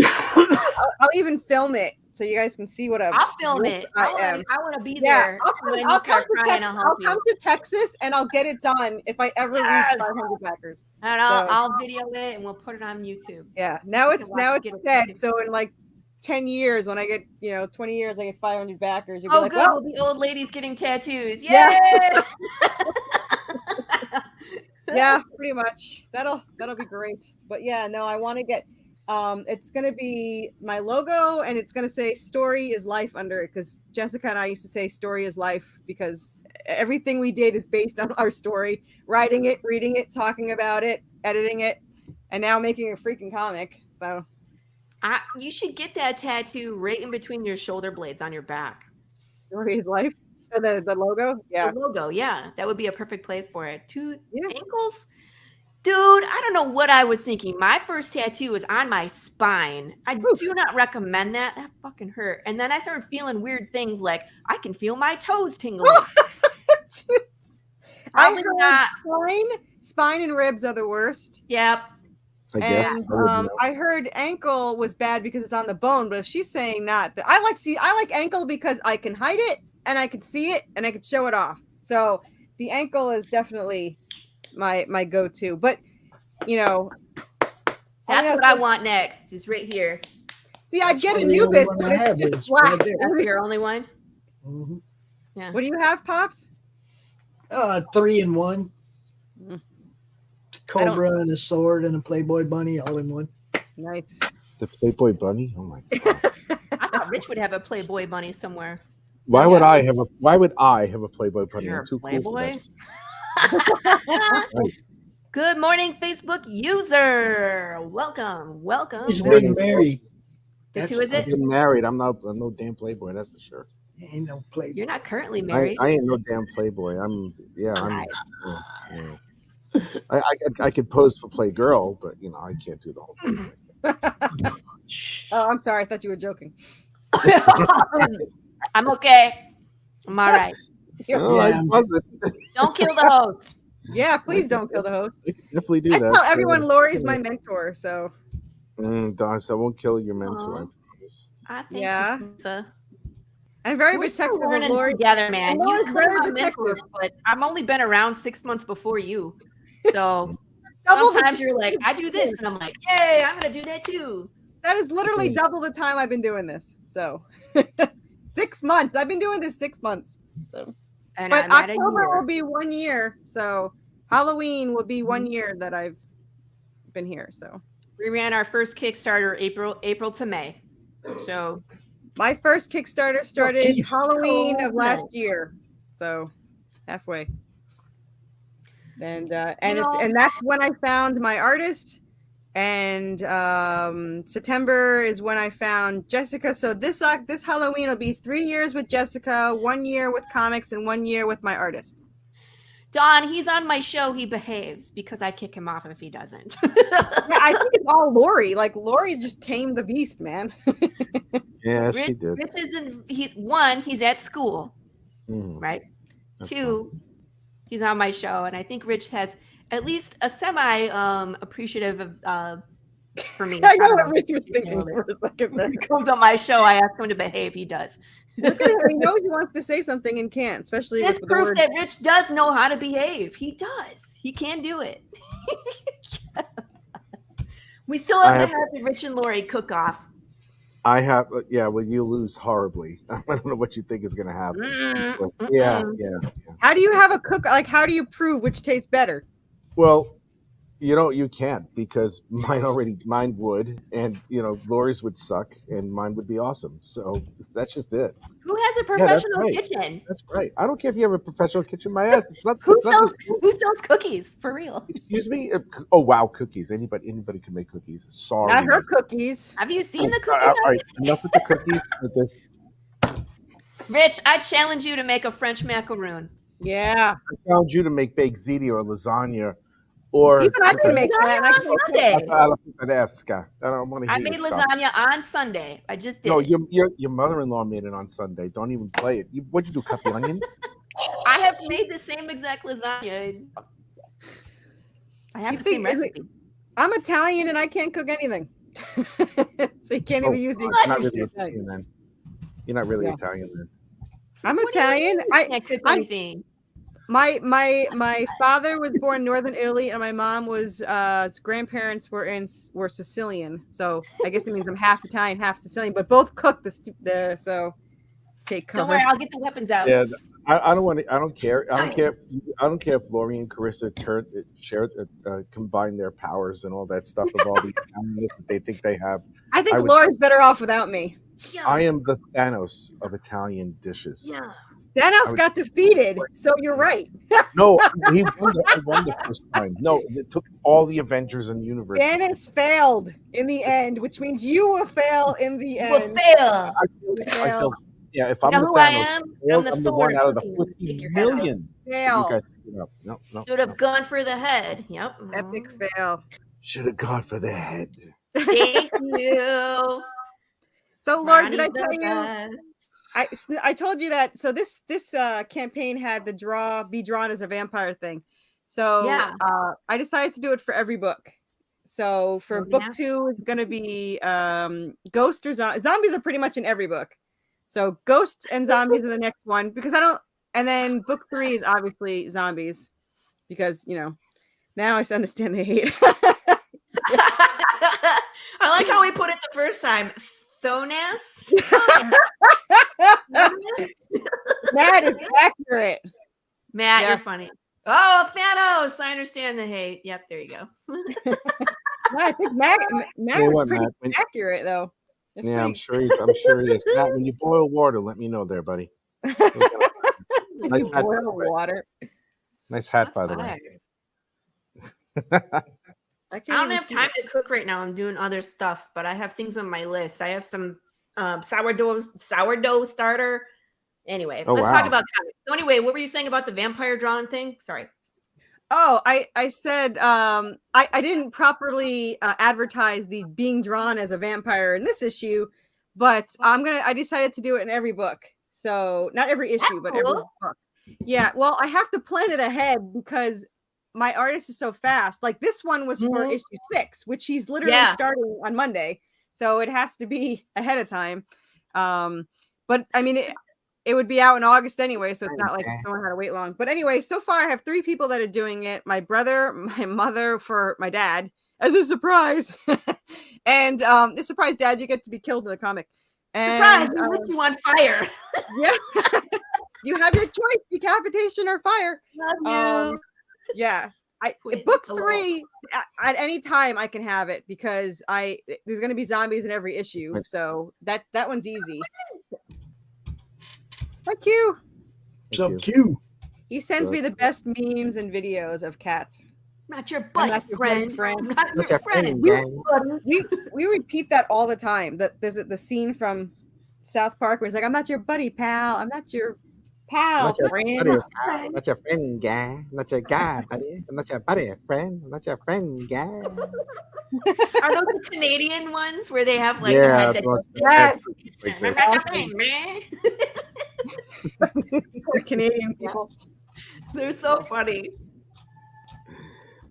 even film it so you guys can see what
I'll film it. I want to be there.
I'll come to Texas and I'll get it done if I ever reach 500 backers.
And I'll video it and we'll put it on YouTube.
Yeah, now it's set. So in like 10 years, when I get 20 years, I get 500 backers. You'll be like,
good. We'll be old ladies getting tattoos. Yay!
Yeah, pretty much. That'll be great. But yeah, no, I want to get. It's going to be my logo, and it's going to say "Story is Life" under it, because Jessica and I used to say "Story is Life" because everything we did is based on our story, writing it, reading it, talking about it, editing it, and now making a freaking comic. So,
you should get that tattoo right in between your shoulder blades on your back.
Story is Life. The logo, yeah.
The logo, yeah. That would be a perfect place for it. 2 ankles. Dude, I don't know what I was thinking. My first tattoo was on my spine. I do not recommend that. That fucking hurt. And then I started feeling weird things like I can feel my toes tingling.
I heard spine and ribs are the worst.
Yep.
I heard ankle was bad because it's on the bone, but if she's saying not, I like ankle because I can hide it and I can see it and I can show it off. So the ankle is definitely my go-to, but
that's what I want next. Is right here.
See, I'd get Anubis, but it's just black.
That's your only one.
Mm-hmm.
Yeah. What do you have, Pops?
3-in-1. Cobra and a sword and a Playboy bunny all in one.
Nice.
The Playboy bunny? Oh my god!
I thought Rich would have a Playboy bunny somewhere.
Why would I have a Playboy bunny?
You're
I'm too
Playboy.
Cool for
Nice. Good morning, Facebook user. Welcome.
He's been married.
Who is it?
I've been married. I'm no damn Playboy. That's for sure.
Ain't no Playboy.
You're not currently married.
I ain't no damn Playboy. I could pose for Playgirl, but I can't do the whole thing.
Oh, I'm sorry. I thought you were joking.
I'm okay. I'm all right.
I wasn't.
Don't kill the host.
Yeah, please don't kill the host.
Definitely do that.
I tell everyone Laurie's my mentor, so.
Don, so I won't kill your mentor. I promise.
I think so.
I'm very protective of Laurie.
Together, man. You're very protective, but I've only been around 6 months before you. So sometimes you're like, I do this, and I'm like, yay, I'm gonna do that too.
That is literally double the time I've been doing this. So 6 months. I've been doing this 6 months. So.
And
But
I'm at a
October
year.
will be 1 year. So Halloween will be 1 year that I've been here. So
We ran our first Kickstarter April to May. So
my first Kickstarter started
geez.
Halloween of last
Cool.
year. So halfway. And
know-
that's when I found my artist. And September is when I found Jessica. So this Halloween will be 3 years with Jessica, 1 year with comics, and 1 year with my artist.
Don, he's on my show. He behaves because I kick him off if he doesn't.
Yeah, I think it's all Laurie. Like Laurie just tamed the beast, man.
Yeah, she
Rich,
did.
Rich isn't. He's at school,
Mhm.
right?
That's
2, he's on my show, and I think Rich has at least a semi appreciative of for me.
I know
don't
what Rich was thinking for a second there.
He comes on my show. I ask him to behave. He does.
Look at him. He knows he wants to say something and can't, especially
This
with the
proof
word.
that Rich does know how to behave. He does. He can do it. We still have to have the Rich and Laurie cook off.
I have, well, you lose horribly. I don't know what you think is going to happen. But yeah.
How do you have a cook? Like, how do you prove which tastes better?
Well, you can't, because mine would, and Laurie's would suck, and mine would be awesome. So that's just it.
Who has a
Yeah, that's
professional
right.
kitchen?
That's right. I don't care if you have a professional kitchen. My ass. It's not.
Who
it's not
sells cookies for real?
Excuse me. Oh wow, cookies. Anybody can make cookies. Sorry.
Not her cookies.
Have you seen the
All
cookies?
right, enough with the cookies. With this,
Rich, I challenge you to make a French macaroon.
Yeah.
I found you to make baked ziti or lasagna, or
Even I can make that. And I
on
can make
Sunday.
I don't want to
I
hear
made
your stuff.
lasagna on Sunday. I just did.
No,
it.
your mother-in-law made it on Sunday. Don't even play it. What'd you do? Cut the onions?
I have made the same exact lasagna. I have
You
the
think-
same
is it-
recipe.
I'm Italian and I can't cook anything. So you can't even use the
You're not
excuse
really
of Italian.
Italian then. You're not really
Yeah.
Italian then.
I'm
What do you
Italian.
mean you can't cook
I'm-
anything.
My father was born in northern Italy, and my mom was his grandparents were Sicilian. So I guess it means I'm half Italian, half Sicilian. But both cook so take cover.
Don't worry, I'll get the weapons out.
Yeah, I don't want to. I don't care. I don't care if Laurie and Corissa combine their powers and all that stuff of all the Italianness that they think they have.
I think
I would-
Laura's better off without me.
I am the Thanos of Italian dishes.
Yeah.
Thanos got defeated, so you're right.
No, he won the first time. No, it took all the Avengers in the universe.
Thanos failed in the end, which means you will fail in the
You will
end.
fail.
I feel, yeah, if I'm
You know
the
who I
Thanos,
am?
well,
I'm the
I'm the
Thor
one out of the
cooking one.
50
Take your head off.
million.
Fail.
You guys, no.
Should have gone for the head. Yep.
Epic fail.
Should have gone for the head.
Thank you.
So, Laura, did I
Ronnie's the
tell you?
best.
I told you that. So this campaign had the be drawn as a vampire thing. So
Yeah.
I decided to do it for every book. So for
Oh,
book
yeah.
2, it's going to be ghost or zombies are pretty much in every book. So ghosts and zombies are the next one because and then book 3 is obviously zombies because now I understand the hate.
I like how we put it the first time. Thonas.
That is accurate.
Matt,
Yeah.
you're funny. Oh, Thanos. I understand the hate. Yep, there you go.
No, I think Matt
Say
was
what,
pretty
Matt?
accurate though. It's
Yeah, I'm
pretty-
sure he is. Matt, when you boil water, let me know there, buddy. Nice
You
hat, by
boil
the way.
water.
Nice hat, by the
That's
way.
I
I
can't
don't
even
have
see
time
it.
to cook right now. I'm doing other stuff, but I have things on my list. I have some sourdough starter. Anyway,
Oh,
let's
wow.
talk about comics. So anyway, what were you saying about the vampire drawing thing? Sorry.
Oh, I said I didn't properly advertise the being drawn as a vampire in this issue, but I decided to do it in every book. So not every issue, but every
cool.
book. Yeah, well, I have to plan it ahead because my artist is so fast. Like this one was for issue 6, which he's literally
Yeah.
starting on Monday, so it has to be ahead of time. But I mean, it would be out in August anyway, so it's not like someone had to wait long. But anyway, so far I have 3 people that are doing it: my brother, my mother, for my dad as a surprise, And surprise, Dad, you get to be killed in the comic.
Surprise,
And,
we lit you on fire.
Yeah. You have your choice, decapitation or fire.
Love you.
Yeah.
Quit
Book
the
3 at any time I can have it because there's going to be zombies in every issue, so that one's easy. Thank you.
So cute.
He sends me the best memes and videos of cats.
Not your buddy friend.
Not your friend. We repeat that all the time. There's the scene from South Park where it's like, "I'm not your buddy, pal. I'm not your pal, friend.
I'm not your friend, guy. I'm not your guy, buddy. I'm not your buddy, friend. I'm not your friend, guy."
Are those the Canadian ones where they have like
Yeah,
the head
those-
yes.
like
I'm
this.
not your friend, man.
Poor Canadian people.
They're so funny.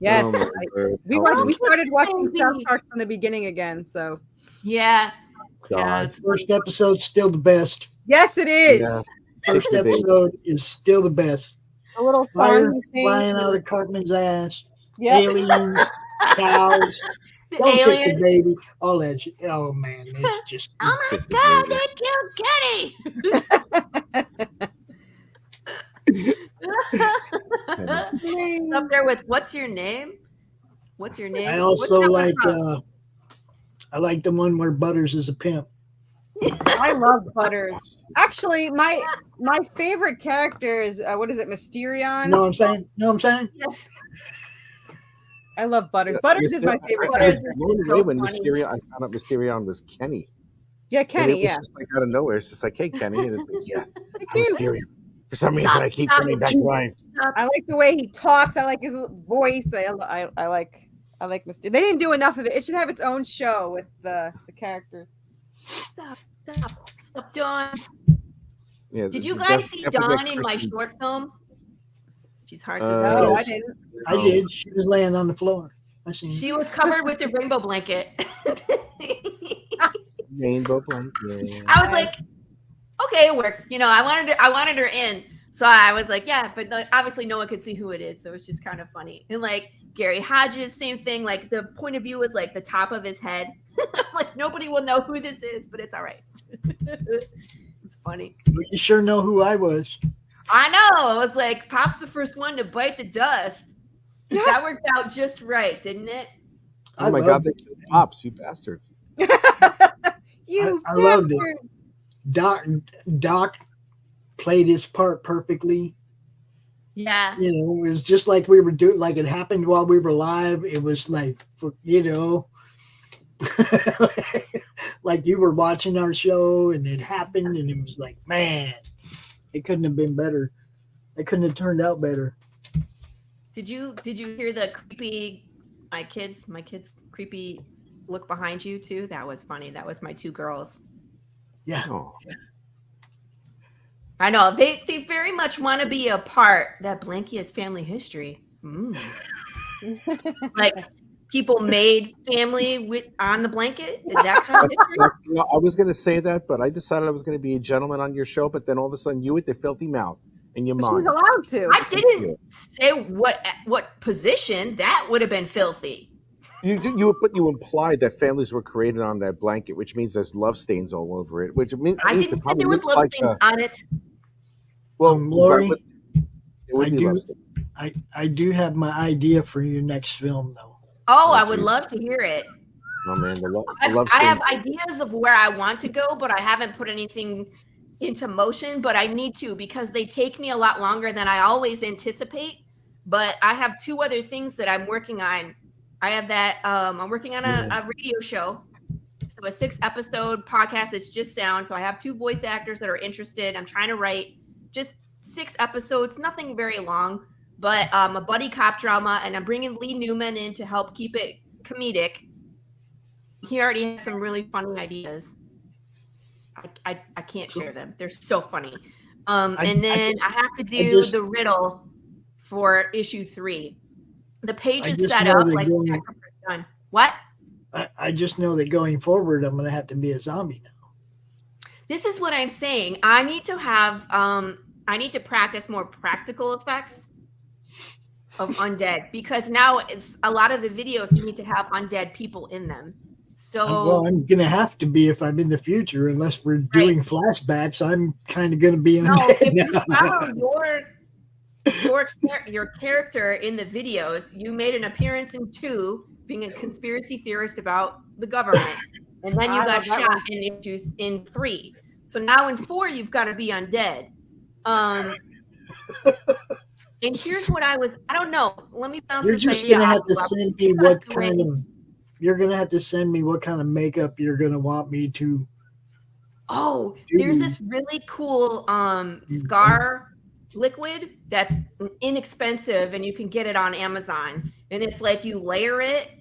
Yes,
Oh, my word.
we started watching South Park from the beginning again. So
yeah,
God.
First episode's still the best.
Yes, it is.
Yeah.
First
It's the big-
episode is still the best.
A little
Fire
fun
flying out of Cartman's ass.
Yeah.
Aliens, cows.
The
Don't take
aliens.
the baby. All that shit. Oh man, it's just.
Oh my God, they killed Ghatti. Up there with what's your name? What's your name?
I also
What's that
like.
one from?
I like the one where Butters is a pimp.
I love Butters. Actually, my favorite character is what is it, Mysterion?
Know what I'm saying? Know what I'm saying?
I love Butters. Butters is my favorite
I was
character.
blown
He's
away
so
when
funny.
Mysterion. I found out Mysterion was Kenny.
Yeah,
And
Kenny.
it was
Yeah.
just like out of nowhere. It's just like, "Hey, Kenny," and it's like, "Yeah, I'm
Kenny.
Mysterion." For some reason, I keep coming back to life.
I like the way he talks. I like his voice. I like Mysterion. They didn't do enough of it. It should have its own show with the characters.
Stop, Dawn.
Yeah,
Did you
the
guys
best
see
epic
Dawn in my
Christian-
short film? She's hard to
Uh,
No,
know.
I didn't.
I did. She was laying on the floor. I seen.
She was covered with the rainbow blanket.
Rainbow blanket.
I was like, okay, it works. You know, I wanted her in. So I was like, yeah, but obviously no one could see who it is. So it's just kind of funny. And like Gary Hodges, same thing. Like the point of view was like the top of his head. Like nobody will know who this is, but it's all right. It's funny.
But you sure know who I was.
I know. I was like, Pop's the first one to bite the dust. That worked out just right, didn't it?
Oh my
I
God,
loved
they killed Pops, you bastards.
You
I loved it.
bastards.
Doc played his part perfectly.
Yeah.
You know, it was just like we were doing, like it happened while we were live. It was like, you know, like you were watching our show and it happened and it was like, man, it couldn't have been better. It couldn't have turned out better.
Did you hear the creepy my kids creepy look behind you too? That was funny. That was my two girls.
Yeah.
Oh.
I know. They very much want to be a part that Blanky has family history. Like people made family on the blanket. Is that kind of history?
You know, I was going to say that, but I decided I was going to be a gentleman on your show. But then all of a sudden, you with the filthy mouth and your
She
mom.
was allowed to.
I didn't say what position. That would have been filthy.
You implied that families were created on that blanket, which means there's love stains all over it. Which means
I didn't say there was love stains on it.
Well,
Laurie,
it would
I
be
do-
love stains.
I do have my idea for your next film, though.
Oh, I would love to hear it.
Oh man, the love
I have
stains.
ideas of where I want to go, but I haven't put anything into motion. But I need to because they take me a lot longer than I always anticipate. But I have two other things that I'm working on. I have that I'm working on a radio show. So a 6-episode podcast. It's just sound. So I have 2 voice actors that are interested. I'm trying to write just 6 episodes, nothing very long, but a buddy cop drama. And I'm bringing Lee Newman in to help keep it comedic. He already has some really funny ideas. I can't share them. They're so funny. And then I have to do the riddle for issue 3. The page is set up like done. What?
I just know that going forward, I'm going to have to be a zombie now.
This is what I'm saying. I need to have I need to practice more practical effects of undead because now it's a lot of the videos need to have undead people in them. So
I'm gonna have to be if I'm in the future, unless we're doing flashbacks. I'm kind of gonna be
no,
undead
if you
now.
follow your character in the videos, you made an appearance in 2, being a conspiracy theorist about the government, and then you got shot in 3. So now in 4, you've got to be undead. And here's what I don't know. Let me bounce
You're
this
just
idea
gonna have
off
to
you.
send me what kind of. You're gonna have to send me what kind of makeup you're gonna want me to.
Oh, there's this really cool scar liquid that's inexpensive, and you can get it on Amazon. And it's like you layer it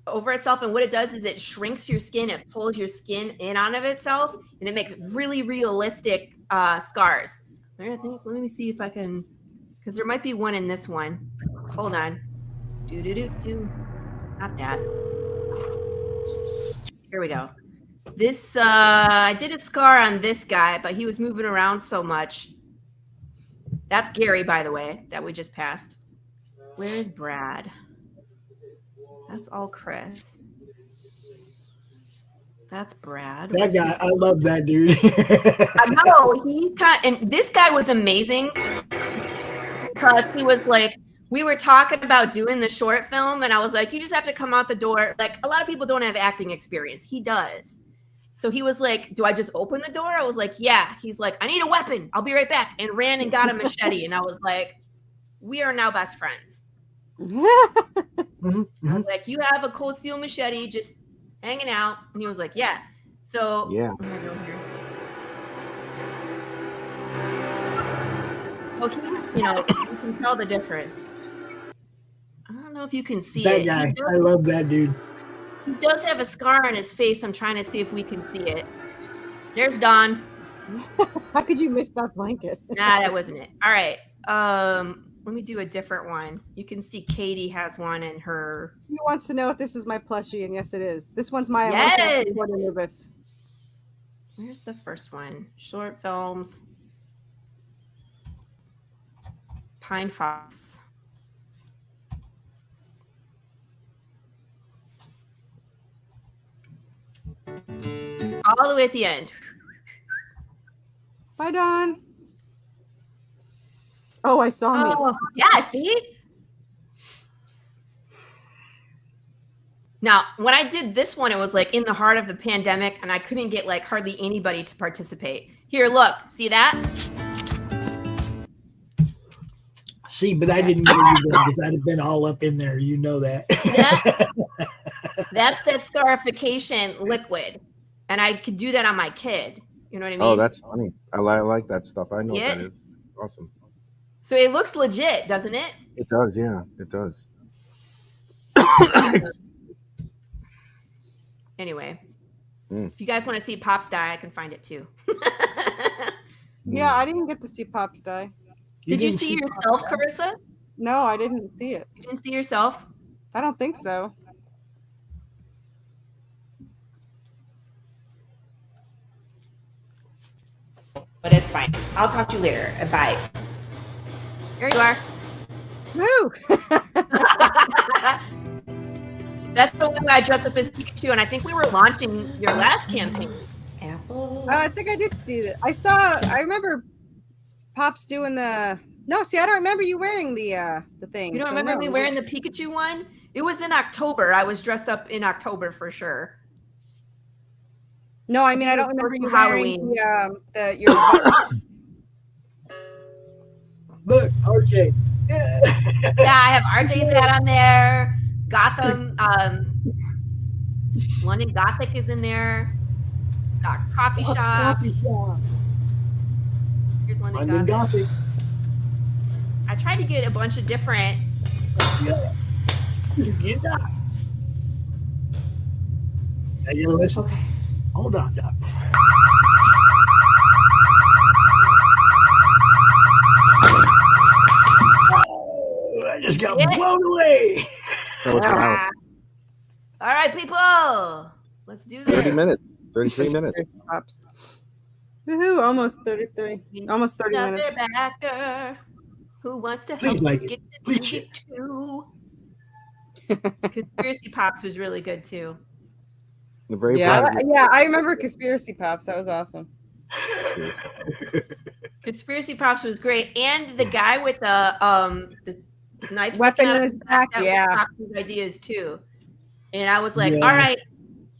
over itself, and what it does is it shrinks your skin, it pulls your skin in on of itself, and it makes really realistic scars. Let me see if I can, because there might be one in this one. Hold on. Not that. Here we go. This I did a scar on this guy, but he was moving around so much. That's Gary, by the way, that we just passed. Where is Brad? That's all Chris. That's Brad.
That guy, I love that dude.
I know, and this guy was amazing because he was like, we were talking about doing the short film, and I was like, you just have to come out the door. Like, a lot of people don't have acting experience. He does. So he was like, do I just open the door? I was like, yeah. He's like, I need a weapon. I'll be right back. And ran and got a machete. And I was like, we are now best friends. I was like, you have a cold steel machete just hanging out. And he was like, yeah. So
yeah.
I'm gonna go here. So he was, you can tell the difference. I don't know if you can see
that
it.
guy, I love that dude.
He does have a scar on his face. I'm trying to see if we can see it. There's Don.
How could you miss that blanket?
Nah, that wasn't it. All right. Let me do a different one. You can see Katie has one in her.
He wants to know if this is my plushie, and yes, it is. This one's my
Yes.
emotional Anubis.
Where's the first one? Short films. Pine Fox. All the way at the end.
Bye, Don. Oh, I saw me.
Oh, yeah, see? Now, when I did this one, it was like in the heart of the pandemic, and I couldn't get like hardly anybody to participate. Here, look, see that?
See, but I didn't know you did because I'd have been all up in there. You know that.
That's that scarification liquid. And I could do that on my kid. You know what I mean?
Oh, that's funny. I like that stuff. I know what that is. Awesome.
So it looks legit, doesn't it?
It does, yeah. It does.
Anyway, if you guys want to see Pops die, I can find it too.
Yeah, I didn't get to see Pops die.
Did you see yourself, Corissa?
No, I didn't see it.
You didn't see yourself?
I don't think so.
But it's fine. I'll talk to you later. Bye. Here you are.
Woo!
That's the one I dressed up as Pikachu, and I think we were launching your last campaign. Apple.
I think I did see it. I remember Pops doing the. No, see, I don't remember you wearing the thing.
You don't remember me wearing the Pikachu one? It was in October. I was dressed up in October for sure.
No, I mean I don't remember you
Halloween.
wearing your.
Look, RJ.
Yeah, I have RJ's hat on there. Gotham, London Gothic is in there. Doc's Coffee Shop. Here's London Gothic. I tried to get a bunch of different.
Yeah. Get that. Now you listen. Okay. Hold on, Doc. Oh, I just got blown away.
All
right, people. Let's do this.
30 minutes. 33 minutes.
Pops. Woohoo, almost 33. Almost 30
Another
minutes.
backer who wants to
Please
help
like
us
it.
get to
Please
Ginge too. Conspiracy Pops was really good too.
I'm very
Yeah,
proud of you.
yeah. I remember Conspiracy Pops. That was awesome.
Conspiracy Pops was great, and the guy with the knife
Weapon
sticking out
in
of
his back,
that was
yeah.
Pops's ideas too. And I was like,
Yeah.
all right,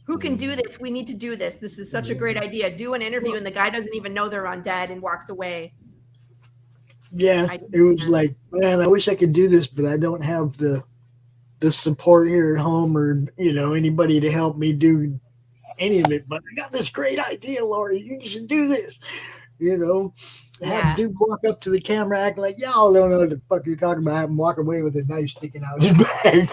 who can do this? We need to do this. This is such a great idea. Do an interview, and the guy doesn't even know they're undead and walks away.
Yeah, it was like, man, I wish I could do this, but I don't have the support here at home, or anybody to help me do any of it. But I got this great idea, Laurie. You should do this. Have dude walk up to the camera, act like y'all don't know what the fuck you're talking about, and walk away with a knife sticking out his back.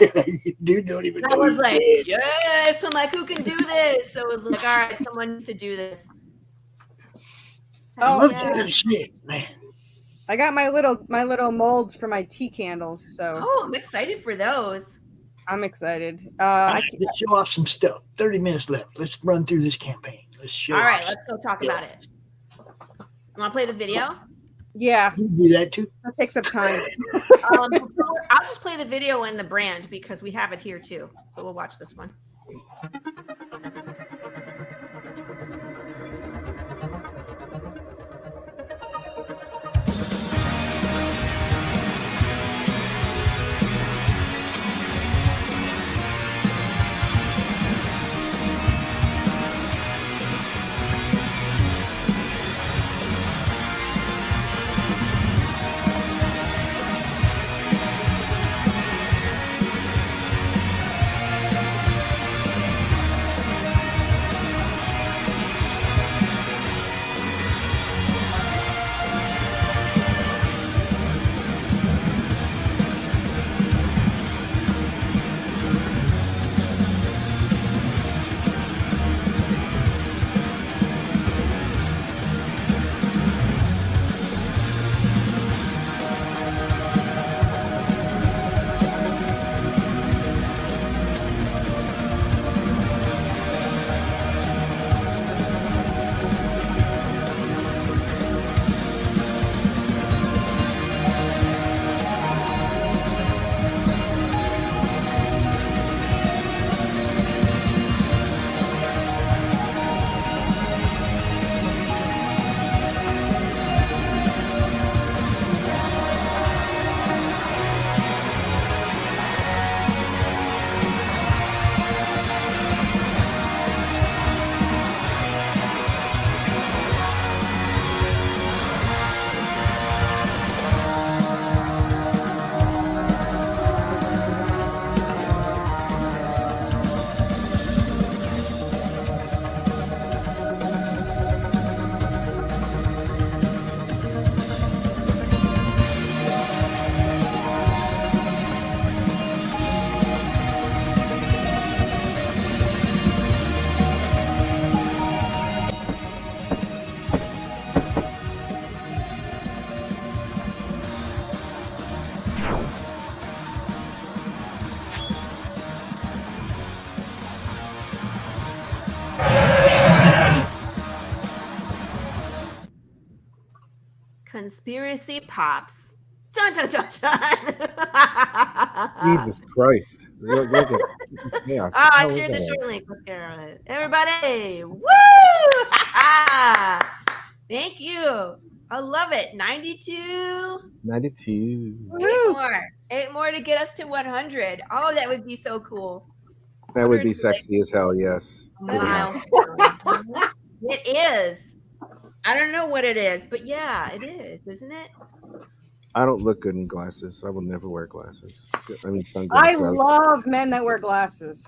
Dude don't even know.
I was
he's
like,
dead.
yes. I'm like, who can do this? So it was like, all right, someone needs to do this.
I love that shit, man.
I got my little molds for my tea candles, so
I'm excited for those.
I'm excited.
Let's show off some stuff. 30 minutes left. Let's run through this campaign. Let's show.
All right,
off
let's go talk about it. You want to play the video?
Yeah,
you can do that too.
That takes up time.
I'll just play the video and the brand because we have it here too. So we'll watch this one. Conspiracy Pops. Dun, dun, dun, dun.
Jesus Christ. Chaos.
I shared the short link. Let's get on it. Everybody. Woo! Thank you. I love it. 92.
92.
8 more to get us to 100. Oh, that would be so cool.
That would be sexy as hell, yes.
Wow. It is. I don't know what it is, but yeah, it is, isn't it?
I don't look good in glasses. I will never wear glasses. I mean,
I
sunglasses.
love men that wear glasses.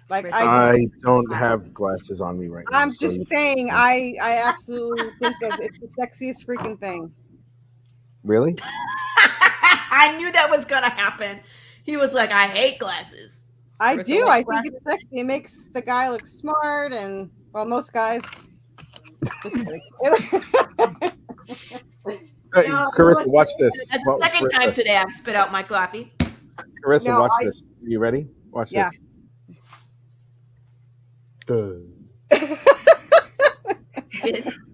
Like
I don't have glasses on me right now.
I'm just saying, I absolutely think that it's the sexiest freaking thing.
Really?
I knew that was gonna happen. He was like, I hate glasses.
I do. I think it's sexy. It makes the guy look smart, and well, most guys. Just kidding.
Hey, Carissa, watch this.
That's the second time today I've spit out my coffee.
Carissa, watch this. Are you ready? Watch this.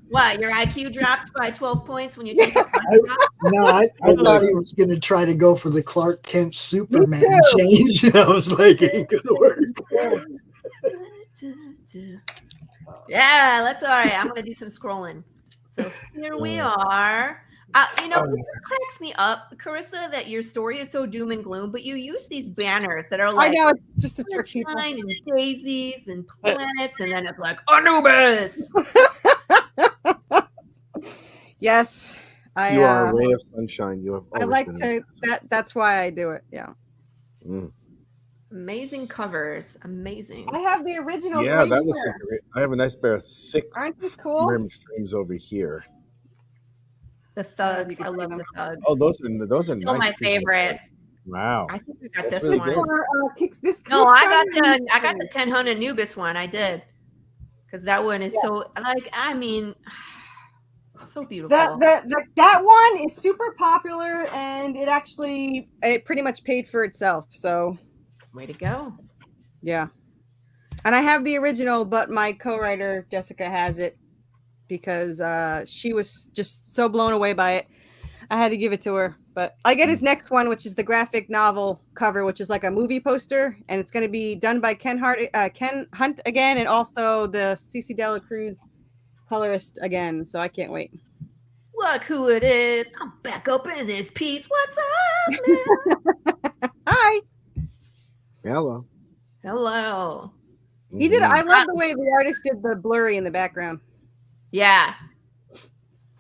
What? Your IQ dropped by 12 points when you take the
I thought he was going to try to go for the Clark Kent Superman change. I was like, it ain't going to work.
Yeah, that's all right. I'm gonna do some scrolling. So here we are. This cracks me up, Corissa, that your story is so doom and gloom, but you use these banners that are like,
I know, it's just a trick people.
sunshine and daisies and planets, and then it's like Anubis.
Yes,
You are a ray of sunshine. You have.
I like to. That's why I do it. Yeah.
Mm.
Amazing covers. Amazing.
I have the original.
Yeah, that looks like great. I have a nice pair of thick.
Aren't these cool?
Frames over here.
The thugs. I love the thugs.
Oh, those are
still
nice
my favorite.
Wow.
I think we got
That's
this
really
one.
good.
No, I got the Tenhon Anubis one. I did, because that one is so so beautiful.
That one is super popular, and it pretty much paid for itself. So,
way to go.
Yeah, and I have the original, but my co-writer Jessica has it because she was just so blown away by it. I had to give it to her. But I get his next one, which is the graphic novel cover, which is like a movie poster, and it's going to be done by Ken Hunt again, and also the CC Dela Cruz colorist again. So I can't wait.
Look who it is! I'm back up in this piece. What's up?
Hi.
Hello.
Hello.
He did. I love the way the artist did the blurry in the background.
Yeah.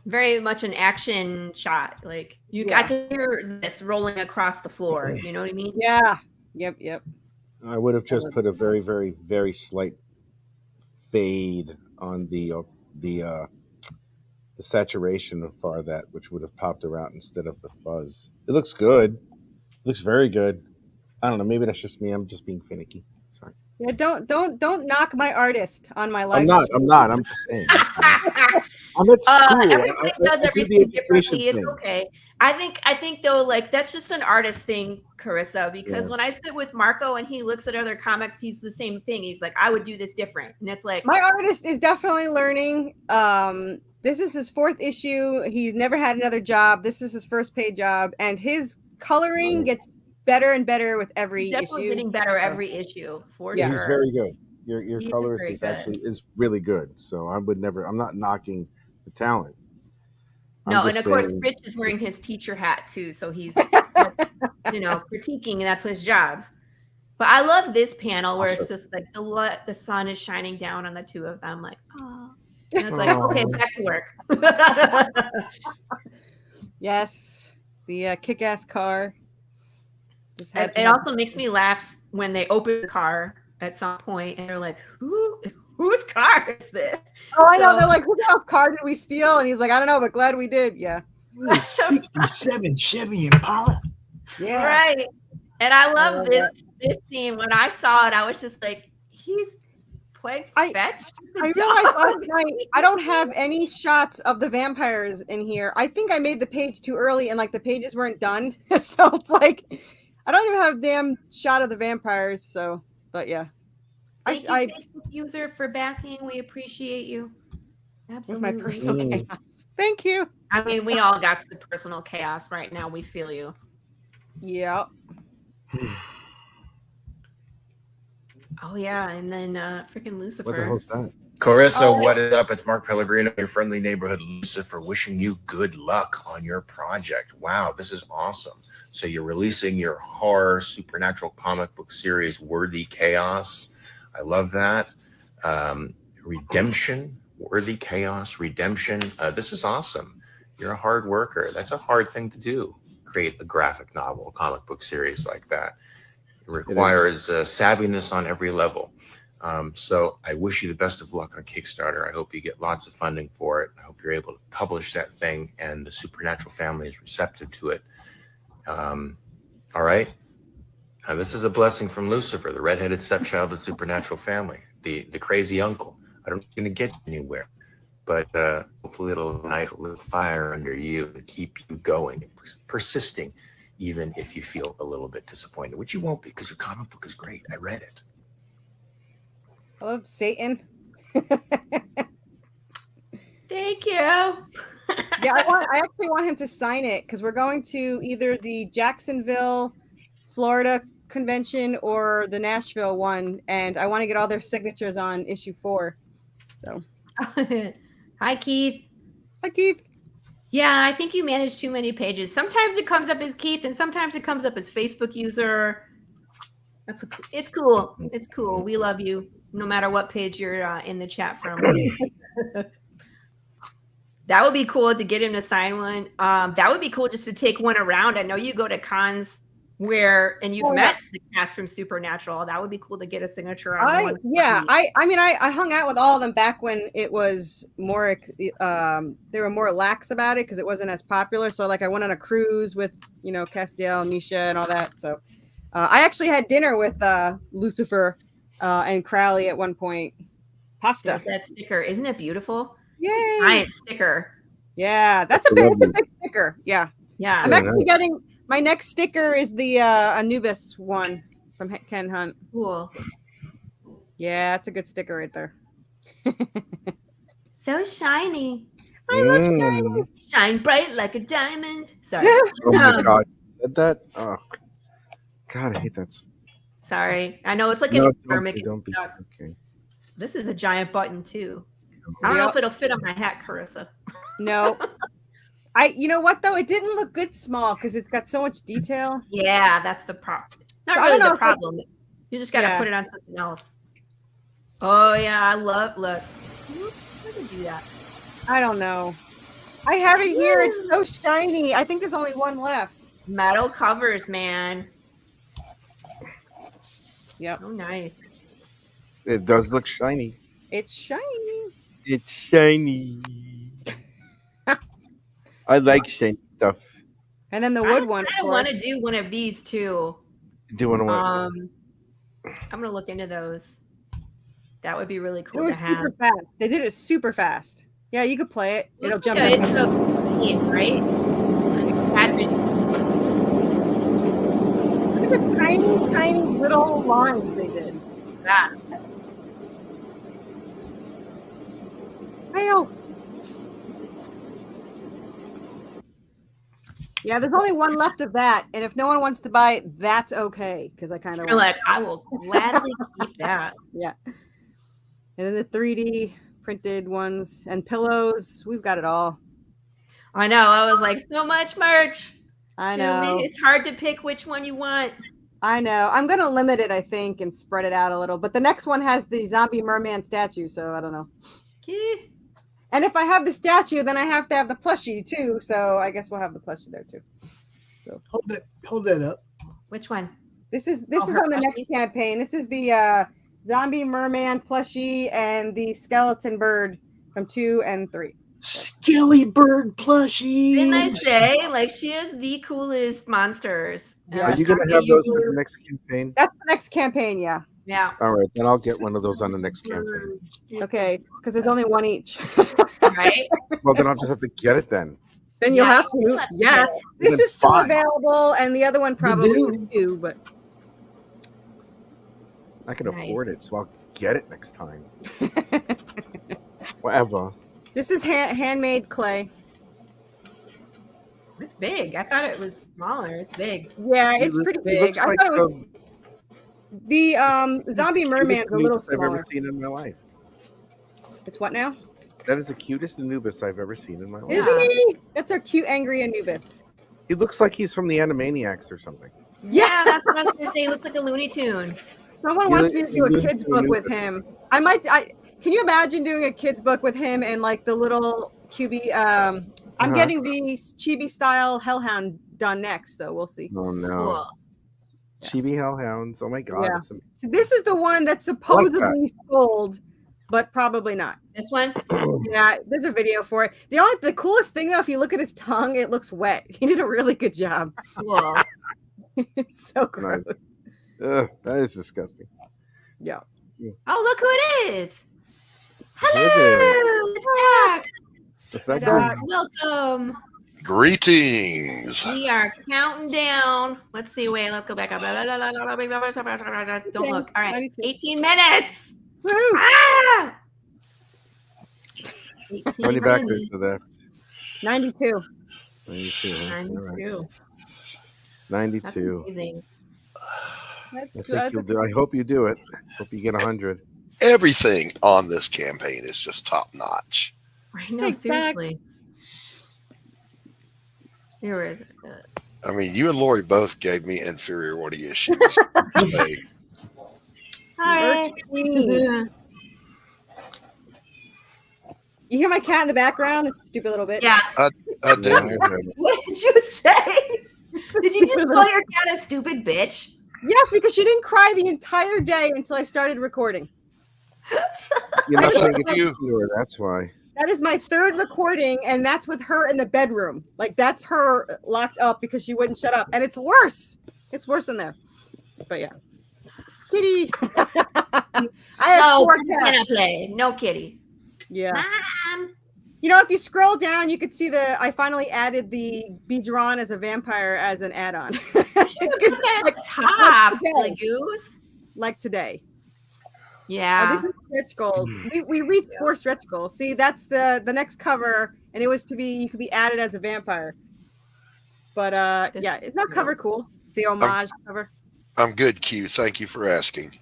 Very much an action shot. Like I can hear this rolling across the floor. You know what I mean?
Yeah. Yep.
I would have just put a very, very, very slight fade on the saturation of that, which would have popped around instead of the fuzz. It looks good. It looks very good. I don't know. Maybe that's just me. I'm just being finicky. Sorry.
Yeah. Don't knock my artist on my life.
I'm not. I'm just saying. I'm at school.
Everybody does everything differently. It's okay. I think though, like that's just an artist thing, Corissa, because when I sit with Marco and he looks at other comics, he's the same thing. He's like, I would do this different. And it's like,
my artist is definitely learning. This is his 4th issue. He's never had another job. This is his first paid job, and his coloring gets better and better with every
definitely
issue.
getting better every issue for sure.
He's very good. Your
He is
colorist
very
is
good.
actually really good. So I'm not knocking the talent.
No, and of course, Rich is wearing his teacher hat too, so he's critiquing, and that's his job. But I love this panel where it's just like the sun is shining down on the two of them, like, oh, and it's like, okay, back to work.
Yes, the kick-ass car.
It also makes me laugh when they open the car at some point, and they're like, whose car is this?
Oh, I know. They're like, whose else car did we steal? And he's like, I don't know, but glad we did. Yeah.
67 Chevy Impala.
Yeah.
Right. And I love this scene. When I saw it, I was just like, he's playing fetch.
I realized last night I don't have any shots of the vampires in here. I think I made the page too early, and like the pages weren't done. So it's like I don't even have a damn shot of the vampires. So, but yeah.
Thank you, Facebook user, for backing. We appreciate you. Absolutely.
With my personal chaos. Thank you.
I mean, we all got the personal chaos right now. We feel you.
Yeah.
Oh yeah, and then freaking Lucifer.
What the hell's that?
Corissa, what is up? It's Mark Pellegrino, your friendly neighborhood Lucifer, wishing you good luck on your project. Wow, this is awesome. So you're releasing your horror supernatural comic book series, Worthy Chaos. I love that. Redemption, Worthy Chaos, Redemption. This is awesome. You're a hard worker. That's a hard thing to do. Create a graphic novel, a comic book series like that. It requires savviness on every level. So I wish you the best of luck on Kickstarter. I hope you get lots of funding for it. I hope you're able to publish that thing and the Supernatural family is receptive to it. All right. Now, this is a blessing from Lucifer, the redheaded stepchild of the Supernatural family, the crazy uncle. I don't think it's going to get you anywhere, but hopefully it'll ignite a little fire under you and keep you going, persisting, even if you feel a little bit disappointed, which you won't be because your comic book is great. I read it.
I love Satan.
Thank you.
Yeah, I actually want him to sign it because we're going to either the Jacksonville, Florida convention or the Nashville one, and I want to get all their signatures on issue 4. So,
hi Keith.
Hi Keith.
Yeah, I think you manage too many pages. Sometimes it comes up as Keith, and sometimes it comes up as Facebook user. It's cool. It's cool. We love you, no matter what page you're in the chat from. That would be cool to get him to sign one. That would be cool just to take one around. I know you go to cons and you've met the cast from Supernatural. That would be cool to get a signature on one.
Yeah, I hung out with all of them back when it was more they were more lax about it because it wasn't as popular. So like I went on a cruise with Castiel, Misha, and all that. So I actually had dinner with Lucifer and Crowley at one point. Pasta.
There's that sticker. Isn't it beautiful?
Yay!
It's a giant sticker.
Yeah, it's a big sticker. Yeah.
Yeah.
I'm actually getting my next sticker is the Anubis one from Ken Hunt.
Cool.
Yeah, it's a good sticker right there.
So shiny.
I love shiny.
Shine bright like a diamond. Sorry.
Oh my God. You said that? Oh, God, I hate that.
Sorry. I know it's like
No,
don't be okay. This is a giant button too. I don't know if it'll fit on my hat, Corissa.
No. You know what though? It didn't look good small because it's got so much detail.
Yeah, that's the problem. Not
So
really the problem. You just got to put it on something else. Oh yeah, I love. Look, how to do that?
I don't know. I have it here. It's so shiny. I think there's only one left.
Metal covers, man.
Yep.
Oh, nice.
It does look shiny.
It's shiny.
It's shiny. I like shiny stuff.
And then the wood one.
I want to do one of these too.
Do one of
I'm gonna look into those. That would be really cool.
It was super fast. They did it super fast. Yeah, you could play it. It'll jump in.
It's so convenient, right?
Look at the tiny, tiny little lines they did.
That.
Hail. Yeah, there's only one left of that, and if no one wants to buy it, that's okay because I kind of
like I will gladly keep that.
Yeah. And then the 3D printed ones and pillows, we've got it all.
I know. I was like, so much merch.
I know.
It's hard to pick which one you want.
I know. I'm gonna limit it, I think, and spread it out a little. But the next one has the zombie merman statue, so I don't know.
Okay.
And if I have the statue, then I have to have the plushie too. So I guess we'll have the plushie there too. So
hold that up.
Which one?
This is on the next campaign. This is the zombie merman plushie and the skeleton bird from 2 and 3.
Skilly bird plushies.
Didn't I say like she has the coolest monsters?
Yeah.
Are you going to have those for the next campaign?
That's the next campaign, yeah.
Yeah.
All right, then I'll get one of those on the next campaign.
Okay, because there's only one each.
Right?
Well, then I'll just have to get it then.
Then you'll have to. Yeah. This is still
fine.
available, and the other one probably is too, but
I can afford it, so I'll get it next time. Whatever.
This is handmade clay.
It's big. I thought it was smaller. It's big.
Yeah, it's pretty big. I thought it was the zombie merman's a little
I've ever
smaller.
seen in my life.
It's what now?
That is the cutest Anubis I've ever seen in my life.
Isn't he? That's our cute angry Anubis.
He looks like he's from the Animaniacs or something.
Yeah, that's what I was gonna say. He looks like a Looney Tune.
Someone wants me to do a kid's book with him. Can you imagine doing a kid's book with him and like the little QB? I'm getting the Chibi style Hellhound done next, so we'll see.
Oh no.
Cool.
Chibi Hellhounds. Oh my God.
Yeah. So this is the one that's supposedly sold, but probably not.
This one?
Yeah, there's a video for it. The coolest thing though, if you look at his tongue, it looks wet. He did a really good job.
Cool.
It's so gross.
Ugh, that is disgusting.
Yeah.
Oh, look who it is.
Hello.
It's Doc.
Is that
Doc,
good?
welcome.
Greetings.
We are counting down. Let's see. Wait, let's go back up. Don't look. All right. 18 minutes.
Woo!
Ah! 18
How many backers
minutes.
to that?
92.
92. Huh? All right.
92.
92.
That's amazing.
I hope you do it. Hope you get 100.
Everything on this campaign is just top notch.
I know, seriously. Here is it.
I mean, you and Laurie both gave me inferiority issues.
Hi.
You hear my cat in the background? This stupid little bitch.
Yeah.
I did.
What did you say? Did you just call your cat a stupid bitch?
Yes, because she didn't cry the entire day until I started recording.
You're not going to get to her, that's why.
That is my third recording, and that's with her in the bedroom. Like, that's her locked up because she wouldn't shut up. And it's worse. It's worse in there. But yeah. Kitty. I have 4 cats.
Play. No kitty.
Yeah.
Mom.
You know, if you scroll down, you could see I finally added the be drawn as a vampire as an add-on.
Like top, silly goose.
Like today.
Yeah.
These are stretch goals. We reached 4 stretch goals. See, that's the next cover, and it was to be, you could be added as a vampire. But yeah, it's not cover cool. The homage cover.
I'm good, Q. Thank you for asking.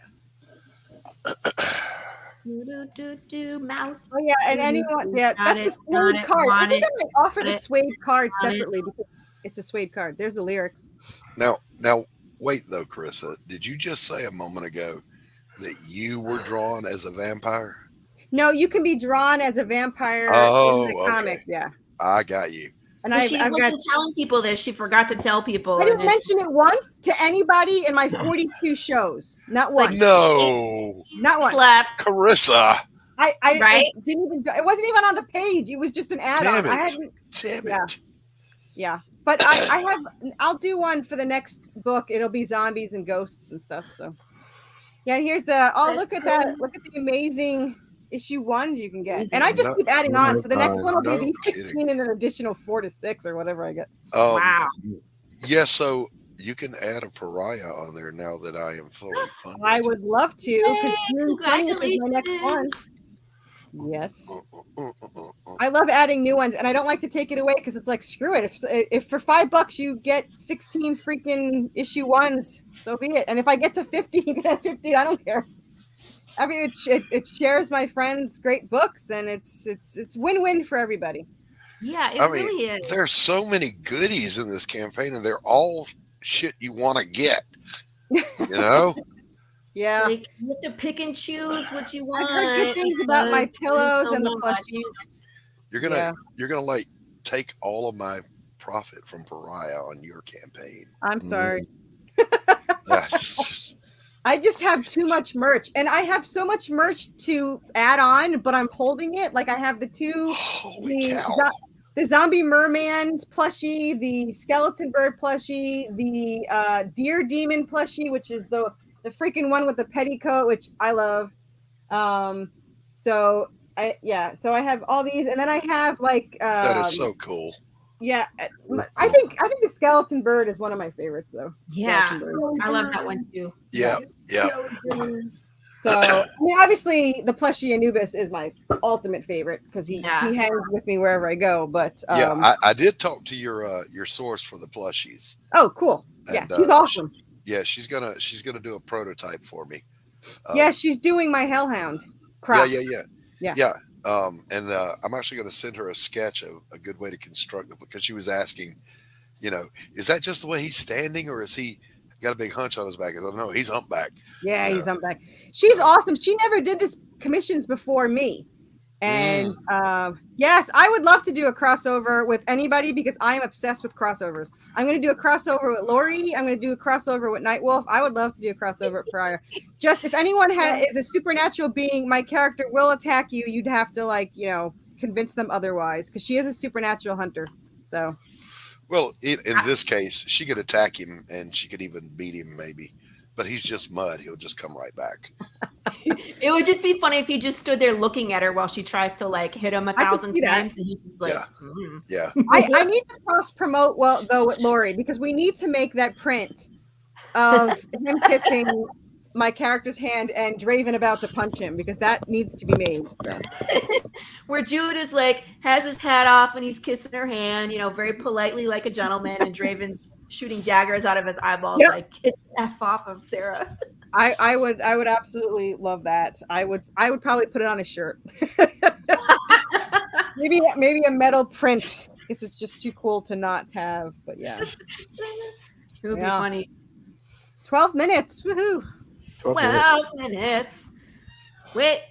Mouse.
Oh yeah, and anyone, yeah, that's the suede card. I think I might offer the suede card separately because it's a suede card. There's the lyrics.
Now, wait though, Carissa. Did you just say a moment ago that you were drawn as a vampire?
No, you can be drawn as a vampire in the comic. Yeah,
I got you.
And I've got telling people this. She forgot to tell people.
I didn't mention it once to anybody in my 42 shows. Not once.
No,
not once.
Left.
Carissa.
I didn't even. It wasn't even on the page. It was just an add-on.
Damn it.
Yeah. But I'll do one for the next book. It'll be zombies and ghosts and stuff. So yeah, here's look at that. Look at the amazing issue 1s you can get. And I just keep adding on. So the next one will be these 16 and an additional 4 to 6 or whatever I get.
Wow.
Yeah, so you can add a pariah on there now that I am fully funded.
I would love to, because June 20th is my next one. Yes. I love adding new ones, and I don't like to take it away because it's like, screw it. If for $5 you get 16 freaking issue 1s, so be it. And if I get to 50, you can have 50. I don't care. I mean, it shares my friends' great books, and it's win-win for everybody.
Yeah, it really is.
There's so many goodies in this campaign, and they're all shit you want to get. You know?
Yeah.
Like, you have to pick and choose what you want.
I heard good things about my pillows and the plushies.
You're gonna like take all of my profit from Pariah on your campaign.
I'm sorry.
That's just...
I just have too much merch, and I have so much merch to add on, but I'm holding it. Like I have the zombie merman's plushie, the skeleton bird plushie, the deer demon plushie, which is the freaking one with the petticoat, which I love. So I have all these, and then I have like
that is so cool.
Yeah, I think the skeleton bird is one of my favorites, though.
Yeah, I love that one too.
Yeah.
So I mean, obviously, the plushie Anubis is my ultimate favorite because he hangs with me wherever I go. But
I did talk to your source for the plushies.
Oh, cool! Yeah, she's awesome.
Yeah, she's gonna do a prototype for me.
Yeah, she's doing my Hellhound. Crop.
Yeah. And I'm actually going to send her a sketch of a good way to construct it, because she was asking, is that just the way he's standing, or is he got a big hunch on his back? I don't know. He's humpback.
Yeah, he's humpback. She's awesome. She never did this commissions before me. And yes, I would love to do a crossover with anybody because I'm obsessed with crossovers. I'm going to do a crossover with Laurie. I'm going to do a crossover with Nightwolf. I would love to do a crossover with Prior. Just if anyone is a supernatural being, my character will attack you. You'd have to convince them otherwise, because she is a supernatural hunter. So,
well, in this case, she could attack him and she could even beat him maybe. But he's just mud. He'll just come right back.
It would just be funny if he just stood there looking at her while she tries to hit him 1,000 times, and he's just like,
yeah.
I need to cross promote though with Laurie, because we need to make that print of him kissing my character's hand and Draven about to punch him, because that needs to be made. So.
Where Jude is has his hat off and he's kissing her hand, very politely like a gentleman, and Draven's shooting daggers out of his eyeballs,
Yep.
like get the F off of Sarah.
I would absolutely love that. I would probably put it on a shirt. maybe a metal print. It's just too cool to not have. But yeah,
It would be funny.
12 minutes. Woohoo!
12 minutes. Wait.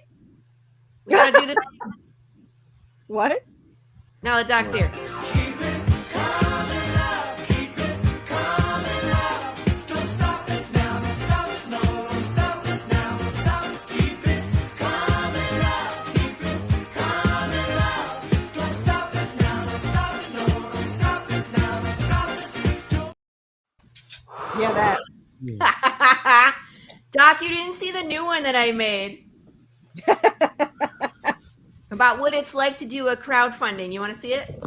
We gotta do the
What?
Now the dog's here.
Yeah, that.
Doc, you didn't see the new one that I made. About what it's like to do a crowdfunding. You want to see it?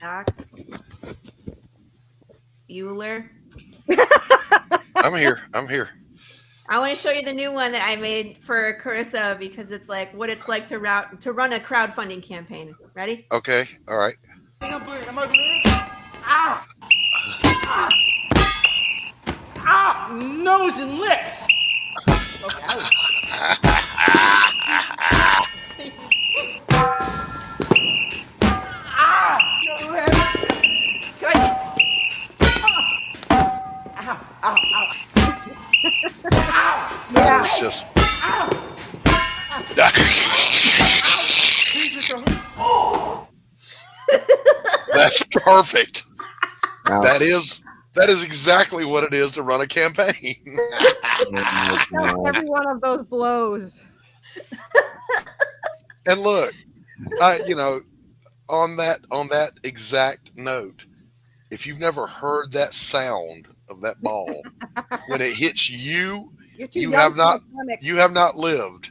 Doc? Bueller?
I'm here.
I want to show you the new one that I made for Corissa because it's like what it's like to run a crowdfunding campaign. Ready?
Okay. All right.
I'm bleeding. Am I bleeding? Ow! Ow! Nose and lips! Okay. Ow! Can I... Ow! Ow! Ow!
That is just. That's perfect.
Wow.
That is exactly what it is to run a campaign.
Every one of those blows.
And look, on that exact note, if you've never heard that sound of that ball when it hits you, you have not lived.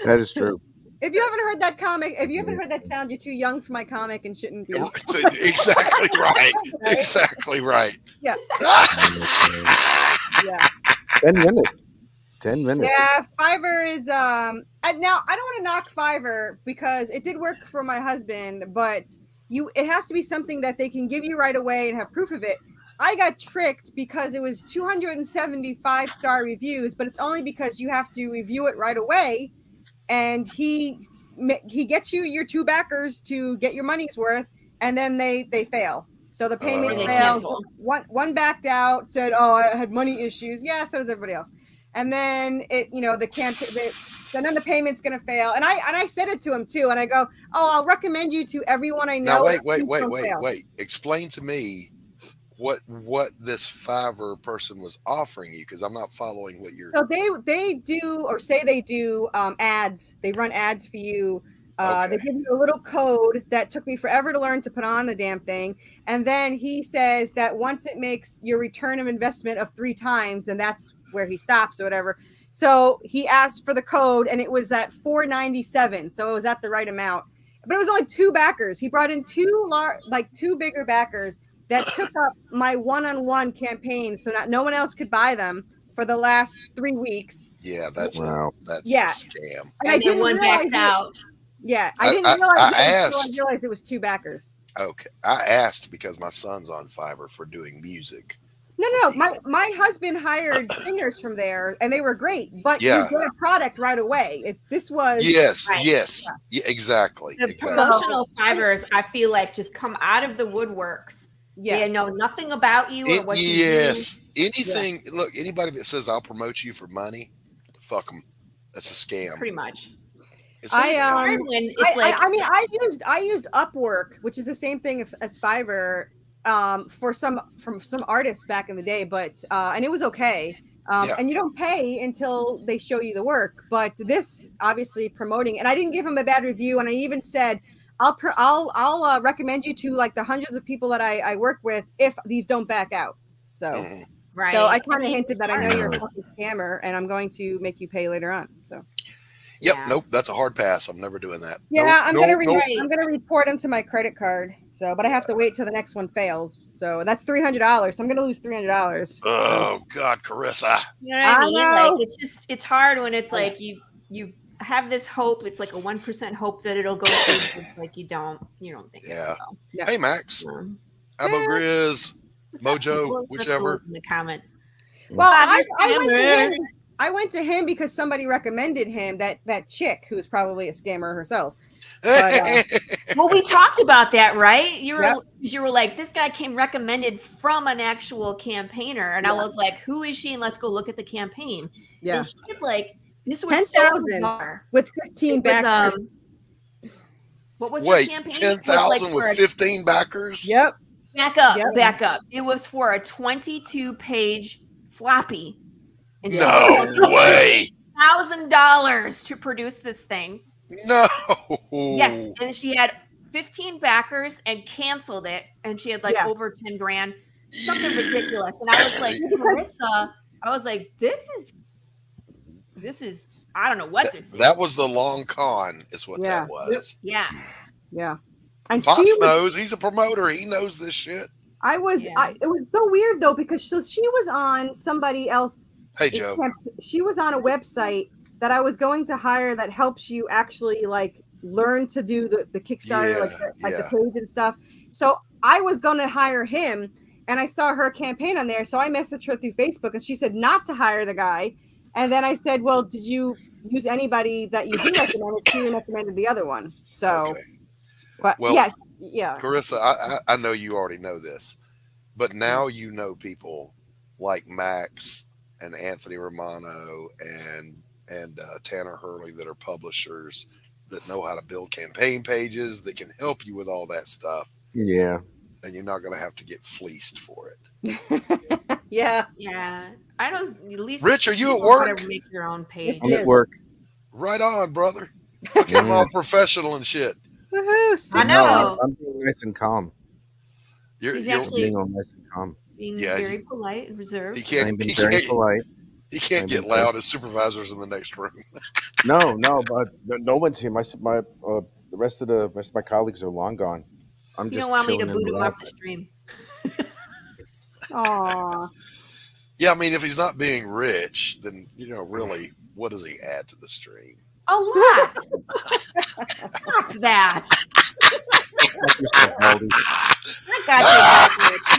That is true.
If you haven't heard that comic, if you haven't heard that sound, you're too young for my comic and shouldn't be.
Exactly right. Exactly right.
Yeah. Yeah.
10 minutes. 10 minutes.
Yeah, Fiverr is now I don't want to knock Fiverr because it did work for my husband, but it has to be something that they can give you right away and have proof of it. I got tricked because it was 275-star reviews, but it's only because you have to review it right away. And he gets you your 2 backers to get your money's worth, and then they fail. So the payment fails. One backed out, said, "Oh, I had money issues." Yeah, so does everybody else. And then then the payment's gonna fail. And I said it to him too. And I go, "Oh, I'll recommend you to everyone I know."
Now wait. Explain to me what this Fiverr person was offering you, because I'm not following what you're.
So they do, or say they do, ads. They run ads for you. They give you a little code that took me forever to learn to put on the damn thing. And then he says that once it makes your return of investment of 3 times, then that's where he stops or whatever. So he asked for the code and it was at $4.97. So it was at the right amount, but it was only 2 backers. He brought in 2 bigger backers that took up my one-on-one campaign. So no one else could buy them for the last 3 weeks.
Yeah, that's a scam.
And I didn't one backs out.
Yeah, I didn't realize I realized it was 2 backers.
Okay, I asked because my son's on Fiverr for doing music.
No, my husband hired singers from there, and they were great. But you get a product right away.
Yes, exactly.
The promotional Fiverrs, I feel like, just come out of the woodworks. Yeah, they know nothing about you or what you do.
Anything. Yeah. Look, anybody that says I'll promote you for money, fuck them. That's a scam.
Pretty much.
I used Upwork, which is the same thing as Fiverr, from some artists back in the day, but and it was okay. And you don't pay until they show you the work. But this obviously promoting, and I didn't give him a bad review, and I even said I'll recommend you to like the hundreds of people that I work with if these don't back out. So so I kind of hinted that I know you're a fucking scammer, and I'm going to make you pay later on. So.
Yep. Yeah. Nope. That's a hard pass. I'm never doing that.
Yeah, I'm gonna report them to my credit card. So, but I have to wait till the next one fails. So that's $300. So I'm gonna lose $300.
Oh God, Corissa.
You know what I mean? Like it's hard when it's like you have this hope. It's like a 1% hope that it'll go through. It's like you don't think
Yeah.
it will.
Yeah. Hey, Max. Abo Grizz, Mojo, whichever.
In the comments.
Well, I went to him because somebody recommended him, that chick who's probably a scammer herself. But,
well, we talked about that, right? You were like, this guy came recommended from an actual campaigner, and I was like, who is she? And let's go look at the campaign.
Yeah,
and she had like this was
10,000 with 15 backers.
What was
Wait,
her campaign?
10,000 with 15 backers?
Yep.
Back up. It was for a 22-page floppy. And
no way.
$1,000 to produce this thing.
No.
Yes, and she had 15 backers and canceled it, and she had like over 10 grand, something ridiculous. And I was like, Corissa, I was like, this is, I don't know what this is.
That was the long con, is what that was.
Yeah.
Yeah. And
Pops knows. He's a promoter. He knows this shit.
It was so weird though, because she was on somebody else.
Hey, Joe.
She was on a website that I was going to hire that helps you actually like learn to do the Kickstarter, like the page and stuff. So I was going to hire him, and I saw her campaign on there. So I messaged her through Facebook, and she said not to hire the guy. And then I said, well, did you use anybody that you do recommend? She recommended the other one. So, but yeah.
Corissa, I know you already know this, but now you know people like Max and Anthony Romano and Tanner Hurley that are publishers that know how to build campaign pages that can help you with all that stuff.
Yeah.
And you're not going to have to get fleeced for it.
Yeah.
Yeah. I don't, at least.
Rich, are you at work?
Make your own page.
I'm at work.
Right on, brother. Look at him all professional and shit.
Woohoo.
I know.
I'm being nice and calm.
You're
being all nice and calm.
Being very polite and reserved.
He can't get loud as supervisors in the next room.
No, but no one's here. The rest of my colleagues are long gone. I'm
you
just
don't want me to
chilling
boot him off the stream.
Aw.
Yeah, I mean, if he's not being rich, then really, what does he add to the stream?
A lot. Stop that.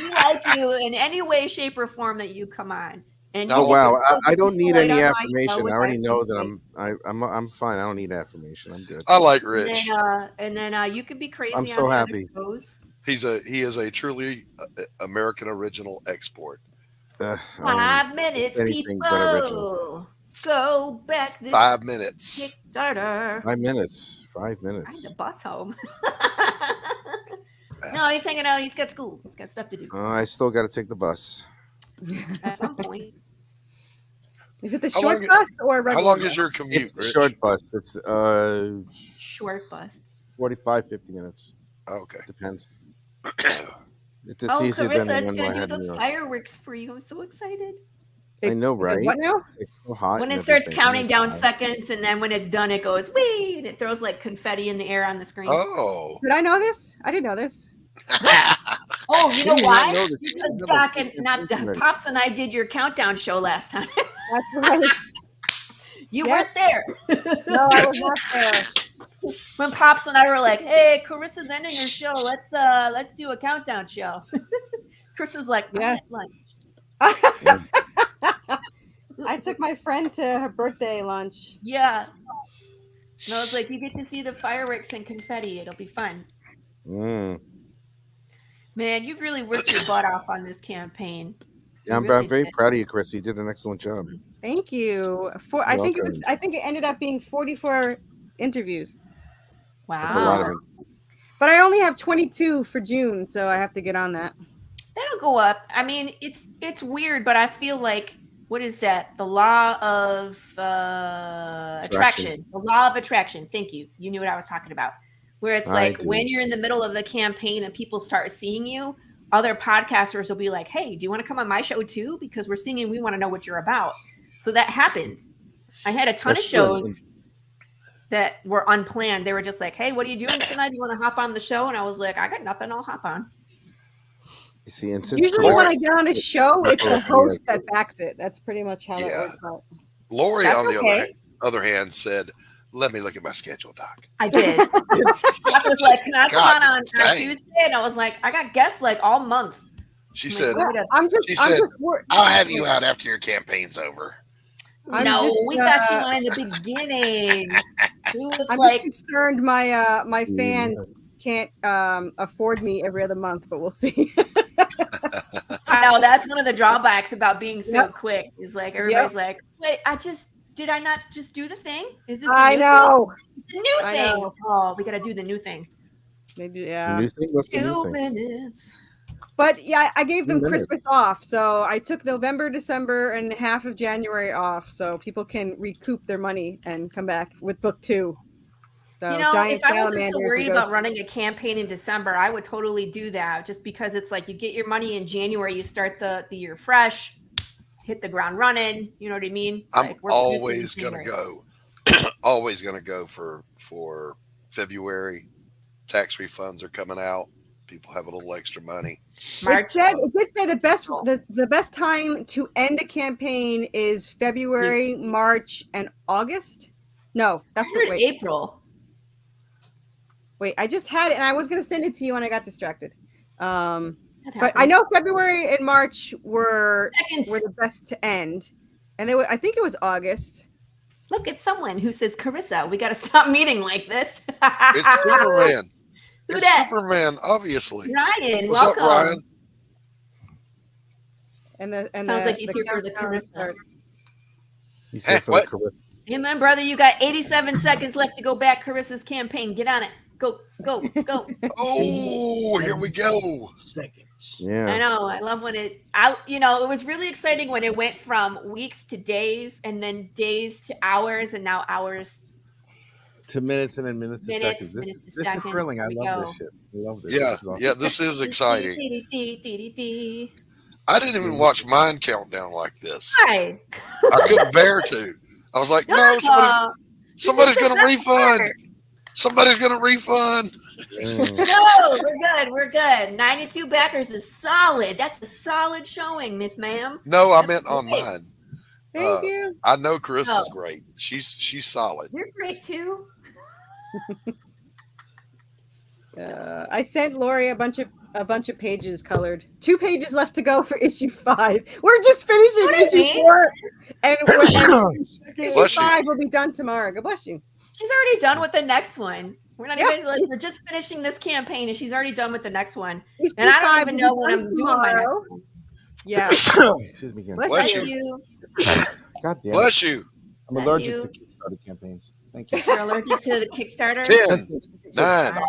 We like you in any way, shape, or form that you come on. And
I don't need any affirmation. I already know that I'm fine. I don't need affirmation. I'm good.
I like Rich.
And then you can be crazy.
I'm so happy.
He is a truly American original export.
5 minutes, people. Go back.
5 minutes.
Kickstarter.
5 minutes. 5
I
minutes.
need to bus home. No, he's hanging out. He's got school. He's got stuff to do.
I still got to take the bus.
At some point.
Is it the short bus or regular?
How long is your commute?
It's the short bus. It's
short bus.
45, 50 minutes.
Okay.
Depends. It's
Carissa,
easier than
it's
when
going
I
to
had
do the fireworks for you. I'm so excited.
I know, right?
What now?
It's so hot
When
and
it starts
everything.
counting down seconds, and then when it's done, it goes, wee, and it throws like confetti in the air on the screen.
Oh.
Did I know this? I didn't know this.
Oh, you know
You did not
why?
know this.
Because
You
Doc
never
and Pops and I did your countdown show last time.
That's right.
You weren't there.
No, I was not there.
When Pops and I were like, "Hey, Carissa's ending her show. Let's do a countdown show." Carissa's like, "Yeah, lunch."
I took my friend to her birthday lunch.
Yeah. And I was like, "You get to see the fireworks and confetti. It'll be fun."
Mm.
Man, you really worked your butt off on this campaign.
Yeah, I'm very proud of you, Chris. You did an excellent job.
Thank you. I think it ended up being 44 interviews.
Wow.
That's a lot of it.
But I only have 22 for June, so I have to get on that.
That'll go up. I mean, it's weird, but I feel like, what is that? The law of attraction. The law of attraction. Thank you. You knew what I was talking about. Where it's like when you're in the middle of the campaign and people start seeing you, other podcasters will be like, "Hey, do you want to come on my show too? Because we're singing, we want to know what you're about." So that happens. I had a ton of shows that were unplanned. They were just like, "Hey, what are you doing tonight? Do you want to hop on the show?" And I was like, "I got nothing. I'll hop on."
You see, and
usually when I get on a show, it's the host that backs it. That's pretty much how it works out.
Lori, on the other hand, said, Let me look at my schedule, Doc.
I did. I was like, can I come on
dang.
Tuesday? And I was like, I got guests like all month.
She said,
I'm just
I'll have you out after your campaign's over.
We got you on in the beginning.
I'm just concerned my fans can't afford me every other month, but we'll see.
I know that's one of the drawbacks about being so quick. Is like everybody's like, wait, did I not just do the thing? Is this?
I know.
It's a new thing. Oh, we gotta do the new thing.
Maybe,
The new thing? What's the new
2
thing?
minutes.
But yeah, I gave them
2 minutes.
Christmas off, so I took November, December, and half of January off, so people can recoup their money and come back with book 2. So
If I wasn't so
salamanders
worried
to go
about running a campaign in December, I would totally do that. Just because it's like you get your money in January, you start the year fresh, hit the ground running. You know what I mean?
I'm
Like, we're
always
producing
gonna
in
go. Always gonna go for February. Tax refunds are coming out. People have a little extra money.
It did say the best time to end a campaign is February, March, and August. No, that's
April.
Wait, I just had it, and I was going to send it to you, and I got distracted. But I know February and March were the best to end, and I think it was August.
Look at someone who says, Carissa, we got to stop meeting like this.
It's Superman.
Who
It's
dat?
Superman, obviously.
Ryan,
What's
welcome.
up, Ryan?
And
sounds like he's here for the Carissa.
He's here for the Carissa.
Hey, my brother, you got 87 seconds left to go back Carissa's campaign. Get on it. Go, go, go.
Oh, here we go.
Seconds.
Yeah.
I know. I love when it was really exciting when it went from weeks to days and then days to hours and now hours
to minutes and then minutes to seconds. This is thrilling. I love this shit. I love this.
Yeah, this is exciting. I didn't even watch mine countdown like this.
Hi.
I couldn't bear to. I was like, no, somebody's going to refund. Somebody's going to refund.
No, we're good. 92 backers is solid. That's a solid showing, Miss Ma'am.
No, I meant on mine.
Thank you.
I know Carissa's great. She's solid.
You're great too.
I sent Laurie a bunch of pages colored. 2 pages left to go for issue 5. We're just finishing issue 4, and issue 5 will be done tomorrow. God bless you.
She's already done with the next one. We're not even we're just finishing this campaign, and she's already done with the next one. And I don't even know what I'm doing my next one.
Yeah.
Excuse me again.
Bless you.
God damn.
Bless you.
I'm allergic to Kickstarter campaigns. Thank you.
You're allergic to the Kickstarter?
10, 9,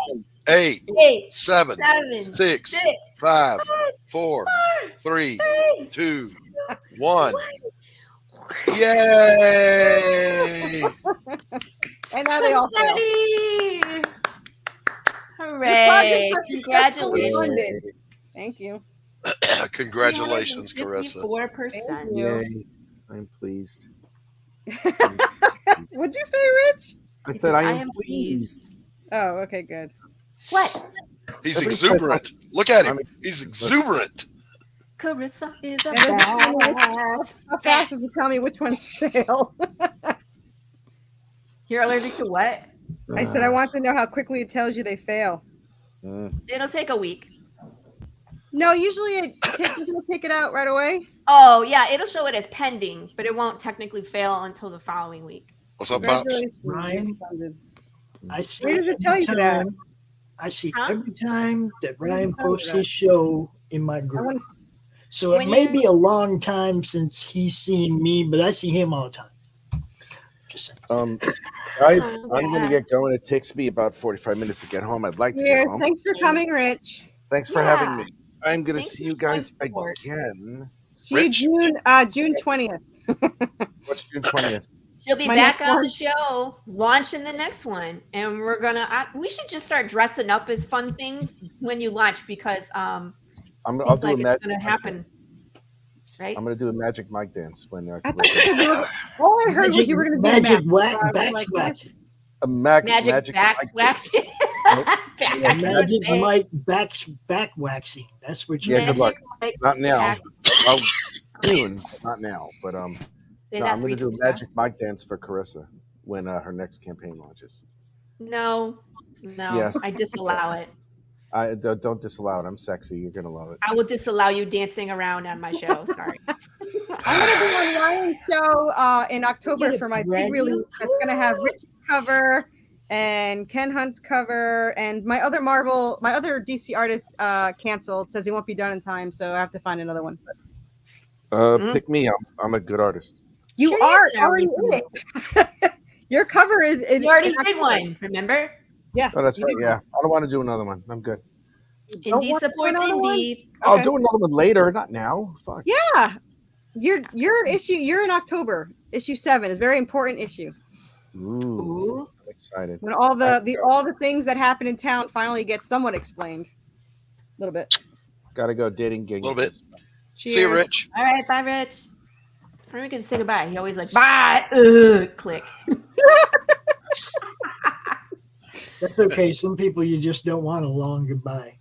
8, 7, 6, 5, 4, 3, 2, 1. Yay!
And now they all fail.
Hooray! Congratulations.
Thank you.
Congratulations, Carissa.
4%.
Yay. I'm pleased.
What'd you say, Rich?
I said I am pleased.
Oh, okay, good.
What?
He's exuberant. Look at him. He's exuberant.
Carissa is a badass.
How fast does it tell me which ones fail?
You're allergic to what?
I said I want to know how quickly it tells you they fail.
It'll take a week.
No, usually it will take it out right away.
Oh, yeah, it'll show it as pending, but it won't technically fail until the following week.
What's up, Pops?
Ryan, I see.
Where does it tell you that?
I see every time that Ryan posts his show in my group. So it may be a long time since he's seen me, but I see him all the time. Just saying.
Guys, I'm going to get going. It takes me about 45 minutes to get home. I'd like to get home.
Thanks for coming, Rich.
Thanks for having me. I'm going to see you guys again.
See you June 20th.
What's June 20th?
She'll be back on the show, launching the next one, and we're gonna. We should just start dressing up as fun things when you launch because
I'll do
it's
a
gonna happen. Right?
I'm gonna do a magic mic dance when
all I heard was you were gonna do
magic wax.
A magic
back waxing.
Magic mic back waxing. That's what you.
Yeah, good luck. Not now. Soon, not now. But I'm gonna do a magic mic dance for Carissa. when her next campaign launches.
No,
Yes.
I disallow it.
I don't disallow it. I'm sexy. You're gonna love it.
I will disallow you dancing around on my show. Sorry.
I'm gonna be on Ryan's show in October for my big release. That's gonna have Rich's cover and Ken Hunt's cover, and my other DC artist canceled. Says he won't be done in time, so I have to find another one.
Pick me. I'm a good artist.
You are already in it. Your cover is.
You already did one. Remember?
Yeah.
Oh, that's right. Yeah, I don't want to do another one. I'm good.
Indie supports indie.
I'll do another one later, not now. Fuck.
Yeah. Your issue. You're in October. Issue 7 is a very important issue.
Ooh. I'm excited.
When all the things that happen in town finally get somewhat explained. A little bit.
Gotta go dating gig.
A little bit.
Cheers.
See you, Rich.
All right, bye, Rich. When are we gonna say goodbye? He always like bye. Click.
That's okay. Some people you just don't want a long goodbye.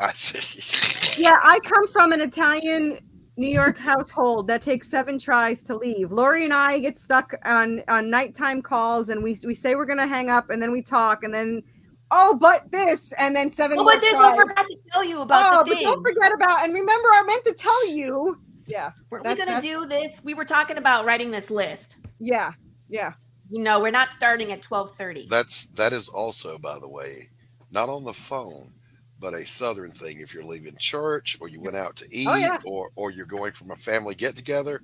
I see.
Yeah, I come from an Italian New York household that takes 7 tries to leave. Laurie and I get stuck on nighttime calls, and we say we're gonna hang up, and then we talk, and then but this, and then 7
Oh,
more
but this
tries.
I forgot to tell you about the
but
thing.
don't forget about, and remember, I meant to tell you. Yeah.
We're gonna do this. We were talking about writing this list.
Yeah.
We're not starting at 12:30.
That is also, by the way, not on the phone, but a Southern thing. If you're leaving church, or you went out to eat, or you're going from a family get together,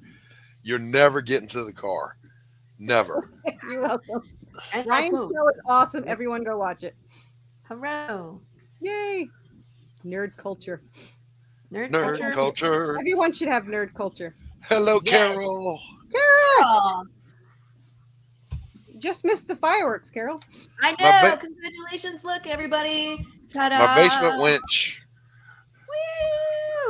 you're never getting to the car. Never.
You're welcome. Ryan's show is awesome. Everyone go watch it.
Hurrah.
Yay. Nerd culture.
Nerd
culture.
Everyone should have nerd culture.
Hello, Carol.
Carol. Just missed the fireworks, Carol.
I know. Congratulations. Look, everybody. Ta-da.
My basement winch.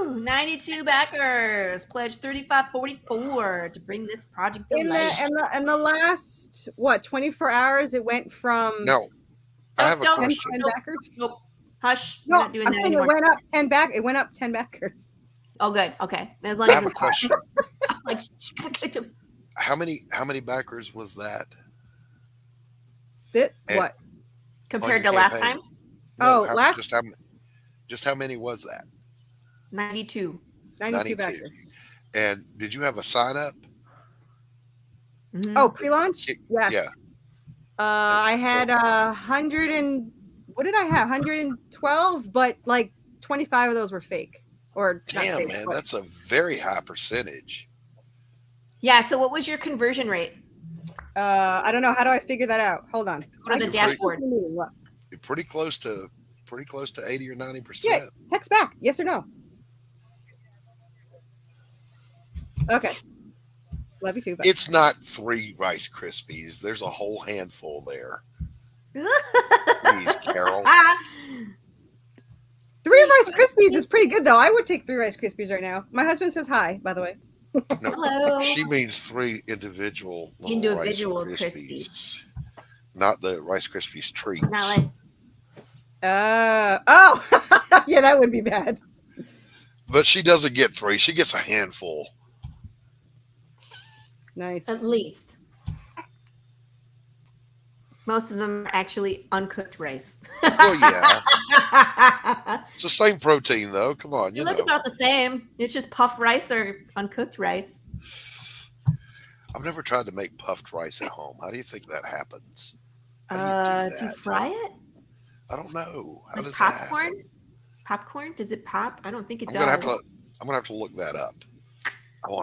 Woo! 92 backers pledged $35.44 to bring this project to life.
In the last 24 hours, it went from
I have a question.
10 backers.
Nope. Hush.
No,
We're not doing that anymore.
It went up 10 backers.
Oh, good. Okay. As long
I
as
have a question.
like,
How many backers was that?
What?
Compared to last time?
Just how many was that?
92.
92 backers.
And did you have a sign up?
Mm-hmm.
Oh, pre-launch? Yes.
Yeah.
I had 100 and what did I have? 112, but like 25 of those were fake. Or
damn,
fake,
man,
but...
that's a very high percentage.
Yeah. So, what was your conversion rate?
I don't know. How do I figure that out? Hold on.
Go to the dashboard.
You're pretty close to 80 or 90%.
Yeah. Text back. Yes or no. Okay. Love you too. Bye.
It's not 3 Rice Krispies. There's a whole handful there. Please, Carol.
3 Rice Krispies is pretty good, though. I would take 3 Rice Krispies right now. My husband says hi, by the way.
No,
hello.
She means 3 individual Rice Krispies, not the Rice Krispies treats.
Not like.
Yeah, that would be bad.
But she doesn't get 3. She gets a handful.
Nice.
At least. Most of them are actually uncooked rice.
Well, yeah. It's the same protein, though. Come on,
They look about the same. It's just puffed rice or uncooked rice.
I've never tried to make puffed rice at home. How do you think that happens?
Do you fry it?
I don't know. How
Like
does
popcorn?
that happen?
Popcorn? Does it pop? I don't think it
I'm
does.
gonna have to look that up.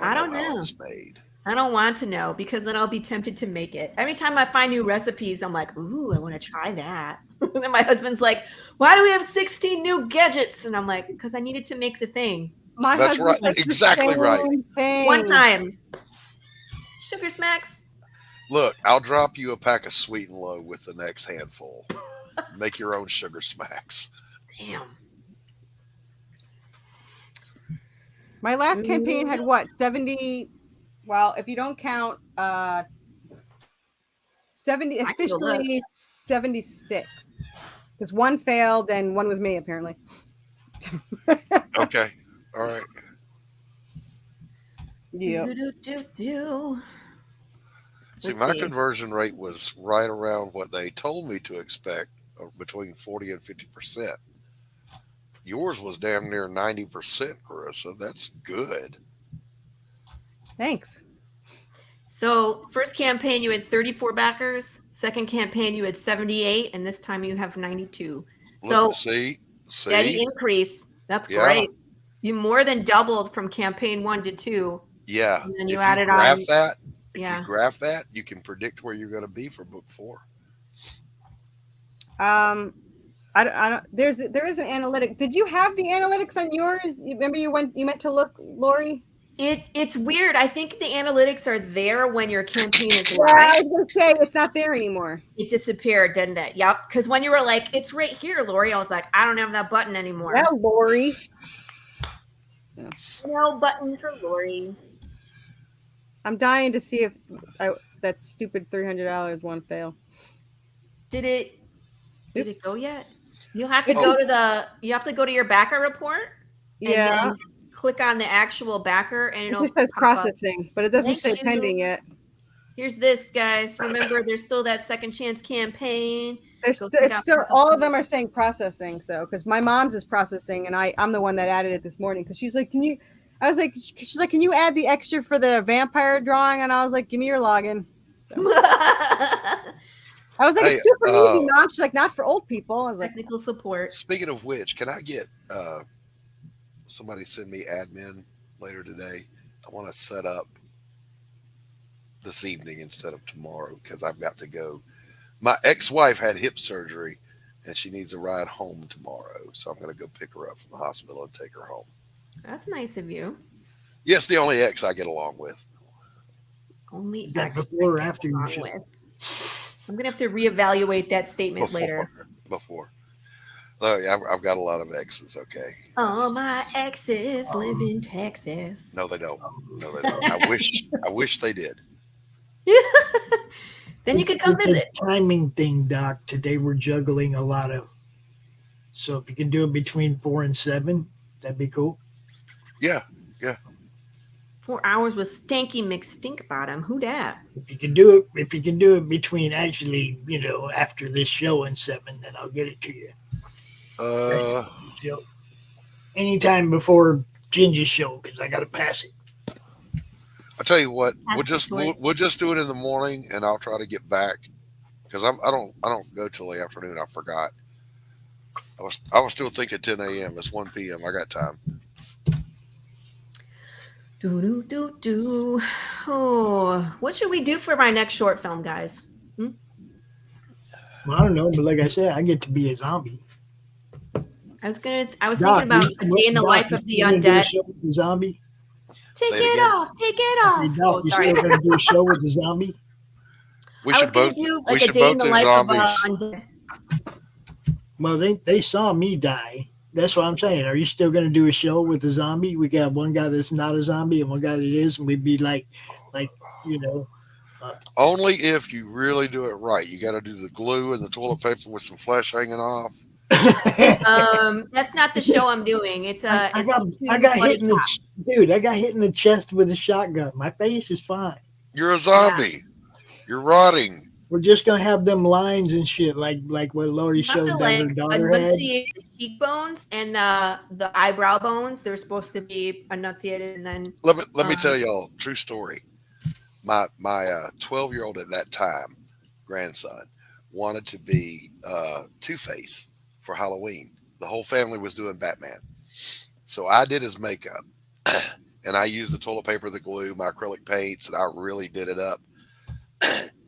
I don't know.
How it's made.
I don't want to know because then I'll be tempted to make it. Every time I find new recipes, I'm like, ooh, I want to try that. And then my husband's like, why do we have 16 new gadgets? And I'm like, because I needed to make the thing.
That's right. Exactly right.
One time. Sugar smacks.
Look, I'll drop you a pack of Sweet and Low with the next handful. Make your own sugar smacks.
Damn.
My last campaign had 70. Well, if you don't count 70, officially 76. Because 1 failed and 1 was me, apparently.
Okay. All right.
Yeah.
See, my conversion rate was right around what they told me to expect, between 40 and 50%. Yours was damn near 90%, Corissa. That's good.
Thanks.
So first campaign, you had 34 backers. Second campaign, you had 78. And this time you have 92. So
Look, see?
steady increase. That's great. You more than doubled from campaign 1 to 2.
Yeah.
And then you
if
added
you graph
on.
that, if
Yeah.
you graph that, you can predict where you're going to be for book 4.
I don't. There is an analytic. Did you have the analytics on yours? Remember you meant to look, Laurie?
It's weird. I think the analytics are there when your campaign is
Yeah,
live.
I was gonna say it's not there anymore.
It disappeared, didn't it? Yep. Because when you were like, it's right here, Laurie, I was like, I don't have that button anymore.
Yeah, Laurie.
No button for Laurie.
I'm dying to see if that stupid $300 won't fail.
Did it go yet? You'll have to go to your backer report. And then click on the actual backer and
It just says processing, but it doesn't say pending yet.
Here's this, guys. Remember, there's still that second chance campampain.
It's still all of them are saying processing. So, because my mom's is processing, and I'm the one that added it this morning. Because she's like, can you add the extra for the vampire drawing? And I was like, give me your login. So. I was like, it's super easy, Mom. She's like, not for old people. I was like,
technical support.
Speaking of which, can I get somebody send me admin later today? I want to set up this evening instead of tomorrow because I've got to go. My ex-wife had hip surgery and she needs a ride home tomorrow. So I'm going to go pick her up from the hospital and take her home.
That's nice of you.
Yes, the only ex I get along with.
Only
Is that before or after you show?
I'm going to have to reevaluate that statement later.
Before. Oh, yeah, I've got a lot of exes, okay?
All my exes live in Texas.
No, they don't. No, they don't. I wish they did.
Then you could come visit.
It's a timing thing, Doc. Today we're juggling a lot of. So if you can do it between 4 and 7, that'd be cool.
Yeah.
4 hours with Stanky McStinkbottom. Who dat?
If you can do it between actually, after this show and 7, then I'll get it to you. Anytime before Ginge's show, because I got to pass it.
I'll tell you what, we'll just do it in the morning, and I'll try to get back because I don't go till the afternoon. I forgot. I was still thinking 10 a.m. It's 1 p.m. I got time.
Oh, what should we do for my next short film, guys?
Well, I don't know, but like I said, I get to be a zombie.
I was thinking about a day in the life of the undead.
Zombie.
Take it off.
Hey, Doc, you still going to do a show with the zombie?
We should both do a day in the life of undead.
Well, they saw me die. That's what I'm saying. Are you still going to do a show with the zombie? We got one guy that's not a zombie and one guy that is, and we'd be like.
Only if you really do it right. You got to do the glue and the toilet paper with some flesh hanging off.
That's not the show I'm doing. It's
I got hit in the chest with a shotgun. My face is fine.
You're a zombie. Yeah. You're rotting.
We're just gonna have them lines and shit like what Laurie showed that her daughter had.
The cheekbones and the eyebrow bones. They're supposed to be enunciated, and then
let me tell y'all a true story. My 12-year-old at that time grandson wanted to be Two-Face for Halloween. The whole family was doing Batman, so I did his makeup, and I used the toilet paper, the glue, my acrylic paints, and I really did it up.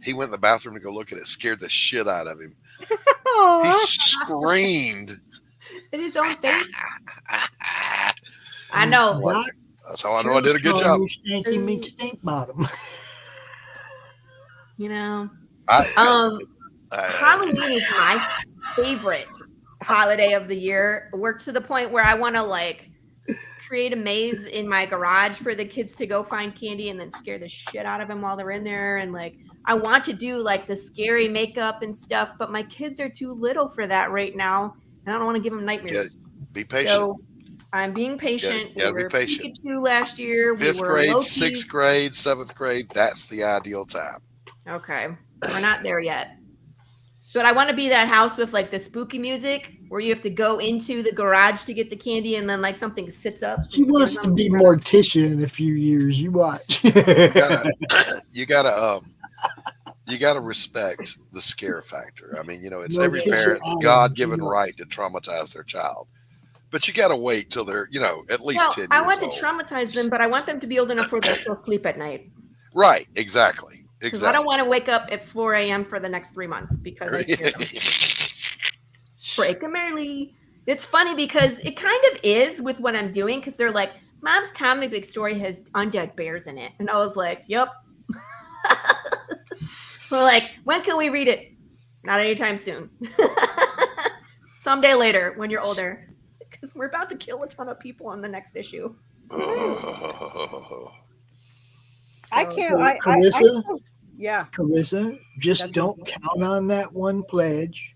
He went in the bathroom to go look at it, scared the shit out of him. He screamed.
In his own face. I know.
That's how I know I did a good job.
Stanky McStinkbottom.
Halloween is my favorite holiday of the year. It works to the point where I want to create a maze in my garage for the kids to go find candy and then scare the shit out of them while they're in there. And I want to do the scary makeup and stuff, but my kids are too little for that right now. And I don't want to give them nightmares.
Be patient.
So I'm being patient.
Yeah,
we were
be patient.
Pikachu last year.
5th grade, 6th grade, 7th grade. That's the ideal time.
Okay, we're not there yet. But I want to be that house with like the spooky music where you have to go into the garage to get the candy and then like something sits up.
She wants to be Morticia in a few years. You watch.
You gotta respect the scare factor. I mean, it's every
Morticia
parent's
Adams,
God-given right to traumatize their child. But you got to wait till they're, at least 10 years
I want
old.
to traumatize them, but I want them to be old enough where they'll still sleep at night.
Right, exactly.
Because I don't want to wake up at 4 a.m. for the next 3 months because I scared them. Break 'em early. It's funny because it kind of is with what I'm doing because they're like, Mom's comic book story has undead bears in it. And I was like, yep. We're like, when can we read it? Not anytime soon. Someday later when you're older. Because we're about to kill a ton of people on the next issue.
I can't.
Carissa,
yeah.
Carissa, just don't count on that one pledge.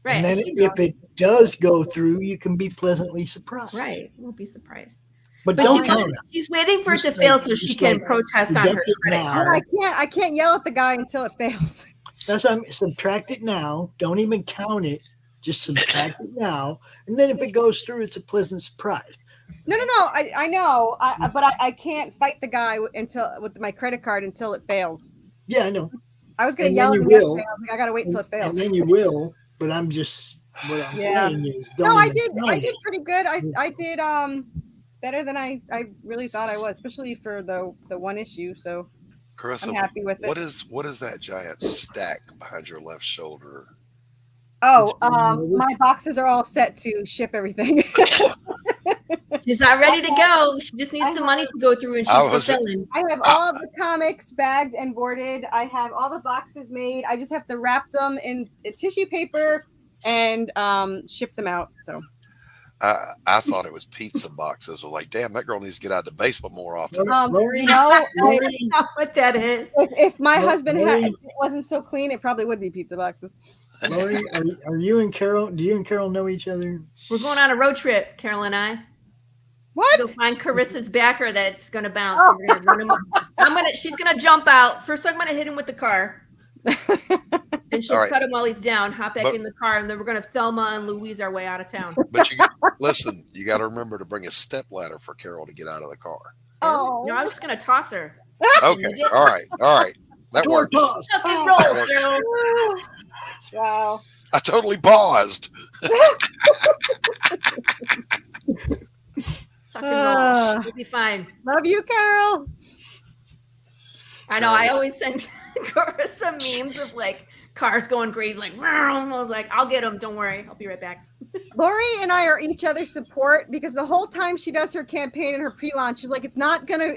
Right.
And then if it does go through, you can be pleasantly surprised.
Right. We'll be surprised.
But don't count it.
She's waiting for it to fail so she can protest on her credit card.
I can't yell at the guy until it fails.
That's why subtract it now. Don't even count it. Just subtract it now. And then if it goes through, it's a pleasant surprise.
No. I know, but I can't fight the guy with my credit card until it fails.
Yeah, I know.
I was going to yell at him. I got to wait until it fails.
And then you will. But I'm just saying is
I did pretty good. I did better than I really thought I was, especially for the one issue. So
Carissa,
I'm happy with it.
What is that giant stack behind your left shoulder?
Oh, my boxes are all set to ship everything.
She's not ready to go. She just needs the money to go through and she's fulfilling.
I have all the comics bagged and boarded. I have all the boxes made. I just have to wrap them in tissue paper and ship them out. So
I thought it was pizza boxes. I was like, damn, that girl needs to get out of the basement more often.
Laurie,
I know what that is.
If my husband if it wasn't so clean, it probably would be pizza boxes.
Laurie, are you and Carol? Do you and Carol know each other?
We're going on a road trip, Carol and I.
What?
Go find Carissa's backer that's gonna bounce. Oh. We're gonna run him up. She's gonna jump out. First, I'm gonna hit him with the car. And she'll cut him while he's down, hop back in the car, and then we're gonna Thelma and Louise our way out of town.
But listen, you got to remember to bring a step ladder for Carol to get out of the car.
Oh, no, I was just gonna toss her.
Okay, all right. That works.
Wow.
I totally paused.
You'll be fine.
Love you, Carol.
I know. I always send Corissa memes of like cars going crazy, like I was like, I'll get them. Don't worry, I'll be right back.
Laurie and I are each other's support because the whole time she does her campaign and her pre-launch, she's like, I'm not gonna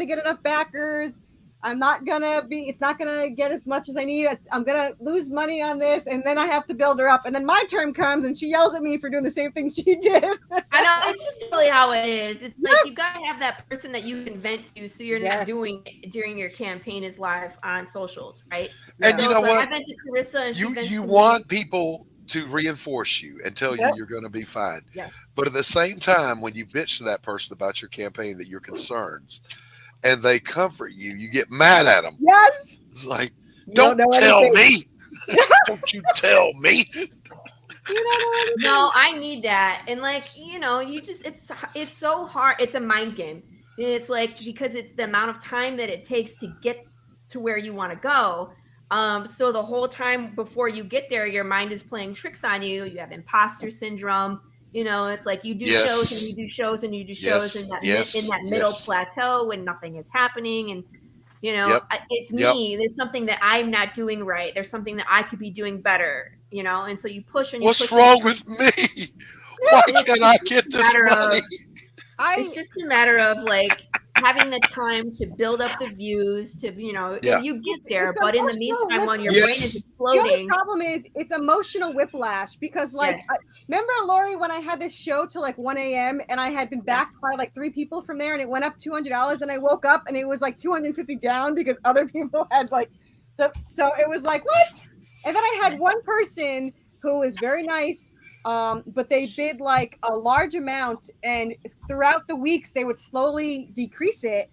get enough backers. it's not gonna get as much as I need. I'm gonna lose money on this, and then I have to build her up. And then my term comes, and she yells at me for doing the same thing she did.
I know, it's just really how it is. It's like you gotta have that person that you can vent to, so you're not doing it during your campaign is live on socials, right?
And
so
you know what?
I vent to Carissa, and
you want people to reinforce you and tell you you're going to be fine.
Yeah.
But at the same time, when you bitch to that person about your campaign, that your concerns, and they comfort you, you get mad at them.
Yes.
It's like, don't tell me. Don't you tell me.
No, I need that. And it's so hard. It's a mind game. And it's like, because it's the amount of time that it takes to get to where you want to go. So the whole time before you get there, your mind is playing tricks on you. You have imposter syndrome. It's like you do shows and you do shows and you do shows in that middle plateau when nothing is happening. And, it's me. There's something that I'm not doing right. There's something that I could be doing better, and so you push and you
What's wrong with me? Why can't I get this money?
It's just a matter of like having the time to build up the views to, you get there. But in the meantime, when your brain is exploding.
The only problem is it's emotional whiplash because remember, Laurie, when I had this show till like 1 a.m. and I had been backed by like 3 people from there and it went up $200 and I woke up and it was like 250 down because other people had so it was like, what? And then I had one person who was very nice. But they bid like a large amount, and throughout the weeks they would slowly decrease it.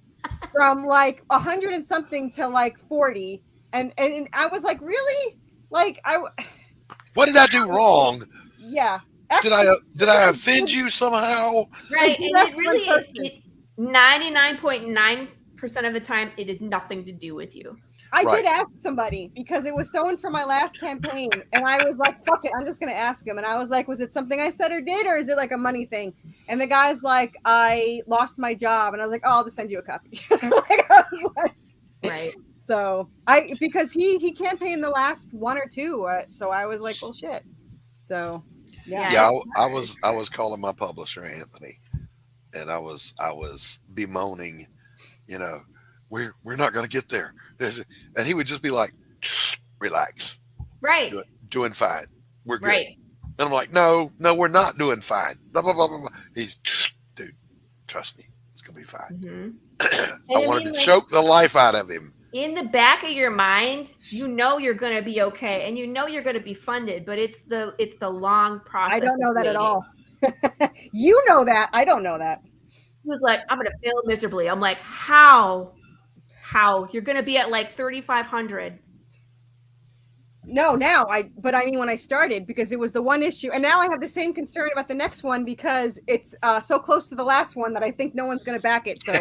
from like 100 and something to like 40, and I was like, really? Like
What did I do wrong?
Yeah.
Did I offend you somehow?
Right, and it really 99.9% of the time it is nothing to do with you.
I did ask somebody because it was someone from my last campaign, and I was like, fuck it, I'm just gonna ask him. And I was like, was it something I said or did, or is it like a money thing? And the guy's like, I lost my job. And I was like, oh, I'll just send you a copy.
Right.
So because he campaigned the last one or two, so I was like, well, shit. So
yeah, I was calling my publisher Anthony, and I was bemoaning, we're not going to get there, and he would just be like, relax,
right,
doing fine, we're good.
Right.
And I'm like, no, we're not doing fine. Blah, blah, blah, blah. He's, dude, trust me, it's gonna be fine.
Mm-hmm.
I wanted to choke the life out of him.
In the back of your mind, you're going to be okay, and you're going to be funded, but it's the long process.
I don't know that at all. You know that. I don't know that.
He was like, I'm going to fail miserably. I'm like, how you're going to be at like 3,500.
No, now but I mean when I started, because it was the one issue, and now I have the same concern about the next one because it's so close to the last one that I think no one's going to back it. So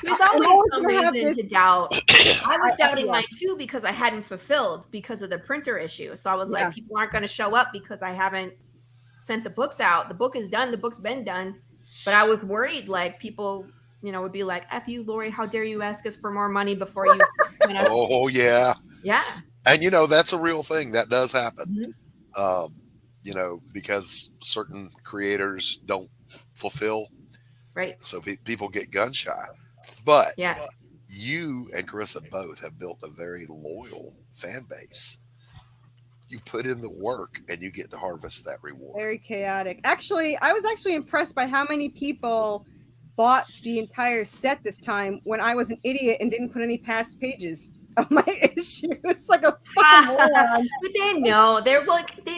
there's always some reason to doubt. I was doubting mine too because I hadn't fulfilled because of the printer issue. So I was like, people aren't going to show up because I haven't sent the books out. The book is done. The book's been done. But I was worried, like people, would be like, F you, Laurie, how dare you ask us for more money before you went out.
Oh, yeah.
Yeah.
And, that's a real thing. That does happen, because certain creators don't fulfill.
Right.
So people get gun shy. But
yeah,
you and Corissa both have built a very loyal fan base. You put in the work and you get to harvest that reward.
Very chaotic. Actually, I was actually impressed by how many people bought the entire set this time when I was an idiot and didn't put any past pages of my issue. It's like a fucking moron.
But they know. They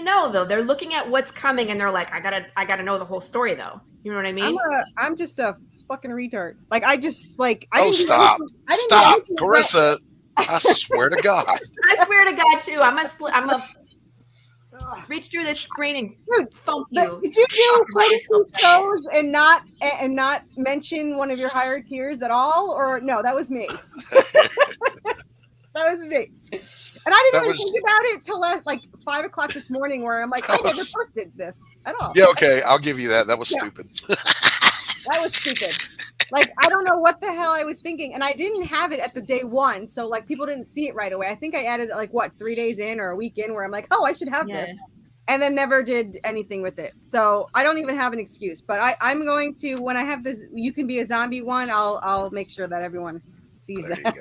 know though. They're looking at what's coming and they're like, I gotta know the whole story though. You know what I mean?
I'm just a fucking retard. Like I just like
stop. Stop, Corissa. I swear to God.
I swear to God too. I'm a reach through this screen and thump you.
Did you do quite shows and not mention one of your higher tiers at all? Or no, that was me. That was me. And I didn't even think about it till like 5 o'clock this morning where I'm like, I never posted this at all.
Yeah, okay. I'll give you that. That was stupid.
That was stupid. Like, I don't know what the hell I was thinking. And I didn't have it at the day one. So like people didn't see it right away. I think I added like 3 days in or a week in where I'm like, oh, I should have this. And then never did anything with it. So I don't even have an excuse, but I'm going to, when I have this, you can be a zombie one. I'll make sure that everyone sees that.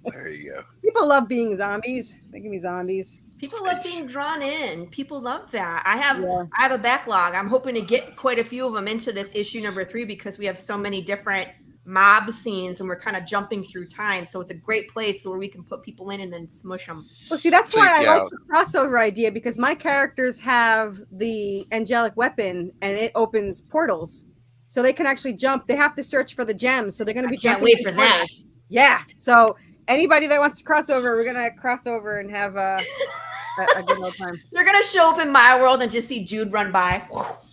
There you go.
People love being zombies. They can be zombies.
People love being drawn in. People love that. I have a backlog. I'm hoping to get quite a few of them into this issue number 3 because we have so many different mob scenes and we're kind of jumping through time. So it's a great place where we can put people in and then smush them.
Well, see, that's why I like the crossover idea because my characters have the angelic weapon and it opens portals. So they can actually jump. They have to search for the gems. So they're going to be jumping.
Can't wait for that.
Yeah. So anybody that wants to cross over, we're going to cross over and have a good old time.
You're going to show up in my world and just see Jude run by.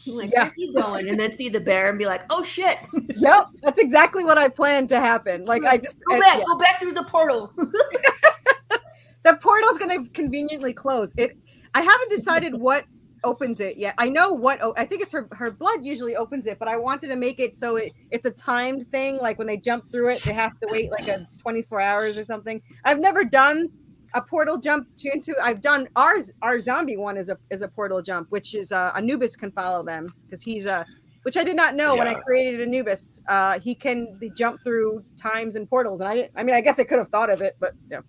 Like, where's he going? And then see the bear and be like, oh shit.
Yep. That's exactly what I planned to happen. Like I just
go back through the portal.
The portal's going to conveniently close. I haven't decided what opens it yet. I know I think it's her blood usually opens it, but I wanted to make it so it's a timed thing. Like when they jump through it, they have to wait like 24 hours or something. I've never done a portal jump into. I've done our zombie one is a portal jump, which is Anubis can follow them because he's which I did not know when I created Anubis. He can jump through times and portals, and I guess I could have thought of it, but yeah.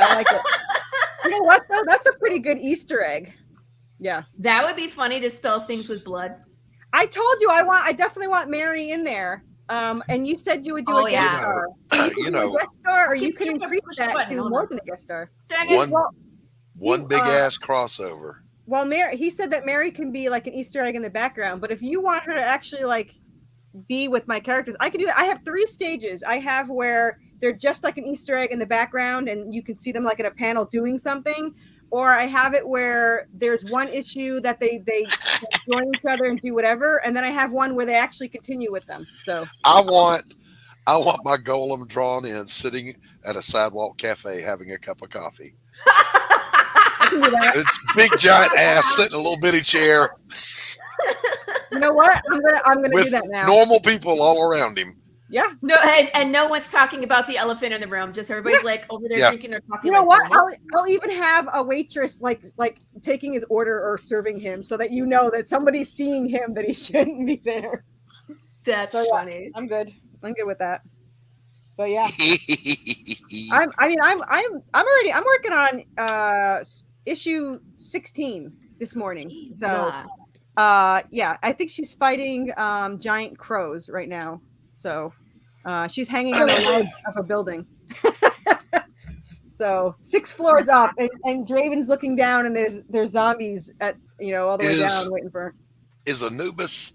I like it. You know what though? That's a pretty good Easter egg. Yeah,
that would be funny to spell things with blood.
I told you I definitely want Mary in there. And you said you would do a guest star. So you can do a guest star, or you can increase that to more than a guest star.
One big ass crossover.
well, Mary, he said that Mary can be like an Easter egg in the background, but if you want her to actually like be with my characters, I can do that. I have 3 stages. I have where they're just like an Easter egg in the background and you can see them like in a panel doing something, or I have it where there's one issue that they join each other and do whatever, and then I have one where they actually continue with them. So
I want my golem drawn in, sitting at a sidewalk cafe having a cup of coffee. It's big giant ass sitting in a little bitty chair.
You know what? I'm gonna do that now.
Normal people all around him.
Yeah.
No, and no one's talking about the elephant in the room. Just everybody's like over there drinking their coffee.
You know
like,
what? I'll even have a waitress like taking his order or serving him, so that you know that somebody's seeing him that he shouldn't be there.
That's funny.
I'm good. I'm good with that. But yeah, I'm working on issue 16 this morning. So yeah, I think she's fighting giant crows right now. So she's hanging on the ledge of a building. So 6 floors up, and Draven's looking down, and there's zombies at all the way down waiting for her.
Is Anubis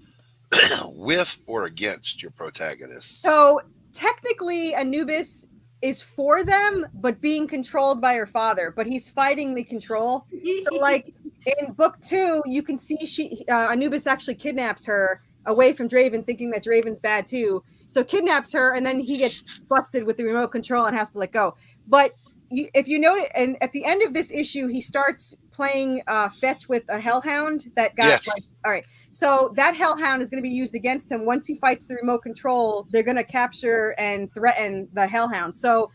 with or against your protagonist?
So technically Anubis is for them, but being controlled by her father, but he's fighting the control. So like in book 2, you can see Anubis actually kidnaps her away from Draven, thinking that Draven's bad too. So kidnaps her, and then he gets busted with the remote control and has to let go. But if you know it, and at the end of this issue, he starts playing fetch with a hellhound that got all right. So that hellhound is going to be used against him once he fights the remote control. They're going to capture and threaten the hellhound. So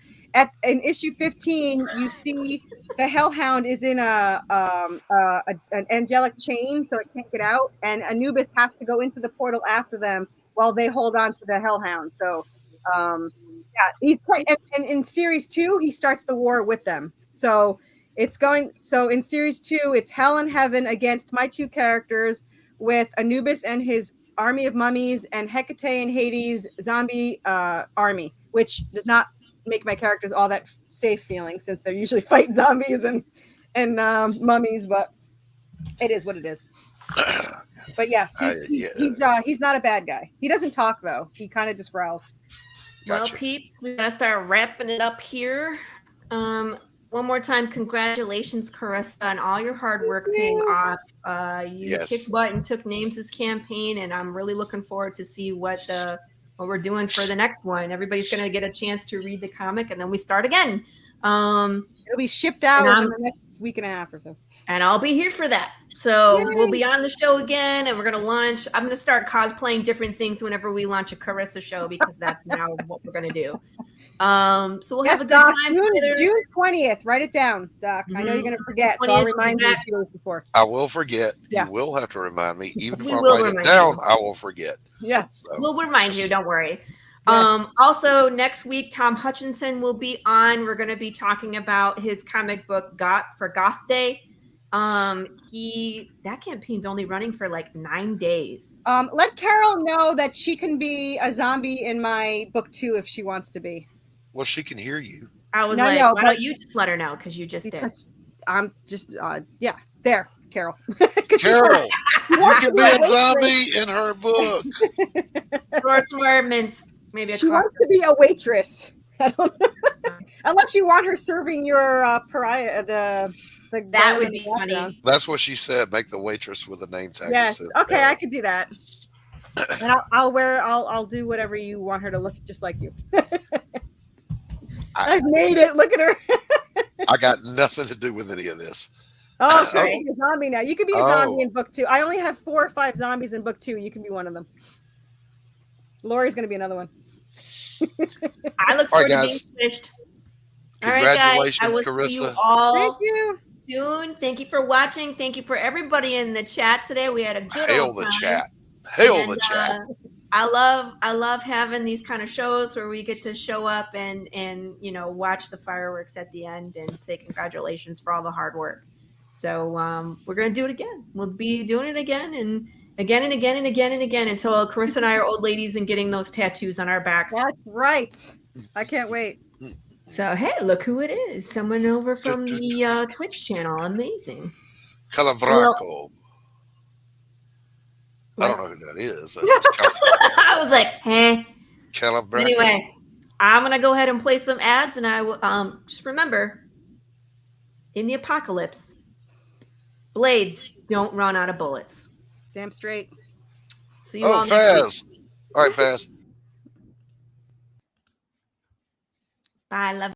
in issue 15, you see the hellhound is in an angelic chain, so it can't get out, and Anubis has to go into the portal after them while they hold on to the hellhound. So he's and in series 2, he starts the war with them. So in series 2, it's hell and heaven against my 2 characters, with Anubis and his army of mummies and Hecate and Hades zombie army, which does not make my characters all that safe feeling, since they're usually fighting zombies and mummies, but it is what it is. But yes, he's not a bad guy. He doesn't talk though. He kind of just growls.
Well, peeps, we gotta start wrapping it up here. One more time, congratulations, Corissa, on all your hard work paying off. You kicked butt and took names this campaign, and I'm really looking forward to see what we're doing for the next one. Everybody's gonna get a chance to read the comic, and then we start again.
It'll be shipped out in the next week and a half or so,
and I'll be here for that. So we'll be on the show again, and we're gonna launch. I'm gonna start cosplaying different things whenever we launch a Corissa show, because that's now what we're gonna do. So we'll have a good
Doc,
time.
June 20th. Write it down, Doc. I know you're gonna forget, so I'll remind you 2 days before.
I will forget.
Yeah.
You will have to remind me. Even if I write it down, I will forget.
Yeah.
So.
We'll remind you. Don't worry.
Yes.
Also, next week, Tom Hutchinson will be on. We're going to be talking about his comic book for Goth Day. That campaign's only running for like 9 days.
Let Carol know that she can be a zombie in my book 2 if she wants to be.
Well, she can hear you.
I was why don't you just let her know? Because you just did.
I'm just, there, Carol.
Carol, you can be a zombie in her book.
Or some more mints. Maybe
she wants to be a waitress. I don't know. Unless you want her serving your pariah, that
would be funny.
That's what she said. Make the waitress with a name tag.
Yes. Okay, I could do that. And I'll do whatever you want her to look just like you. I've made it. Look at her.
I got nothing to do with any of this.
Oh, she's a zombie now. You can be a zombie in book 2. I only have 4 or 5 zombies in book 2. You can be one of them. Laurie's going to be another one.
I look forward to being finished. All right, guys. I will
Corissa.
see you all.
Thank you.
Soon. Thank you for watching. Thank you for everybody in the chat today. We had a good old time.
Chat. The chat.
I love having these kind of shows where we get to show up and watch the fireworks at the end and say congratulations for all the hard work. So we're gonna do it again. We'll be doing it again and again and again and again and again until Corissa and I are old ladies and getting those tattoos on our backs.
That's right. I can't wait.
So hey, look who it is! Someone over from the Twitch channel. Amazing.
Calabraco. I don't know who that is.
I was like, hey.
Calabraco.
Anyway, I'm going to go ahead and play some ads, and I will just remember, in the apocalypse, blades don't run out of bullets.
Damn straight.
See you all next
Faz.
week.
All right, Faz.
Bye, love.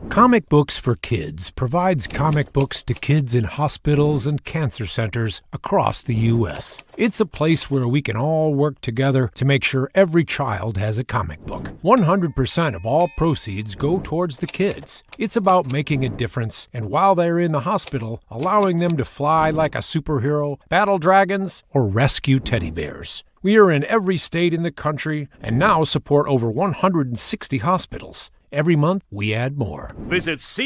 Comic Books for Kids provides comic books to kids in hospitals and cancer centers across the U.S. It's a place where we can all work together to make sure every child has a comic book. 100% of all proceeds go towards the kids. It's about making a difference, and while they're in the hospital, allowing them to fly like a superhero, battle dragons, or rescue teddy bears. We are in every state in the country and now support over 160 hospitals. Every month, we add more.
Visit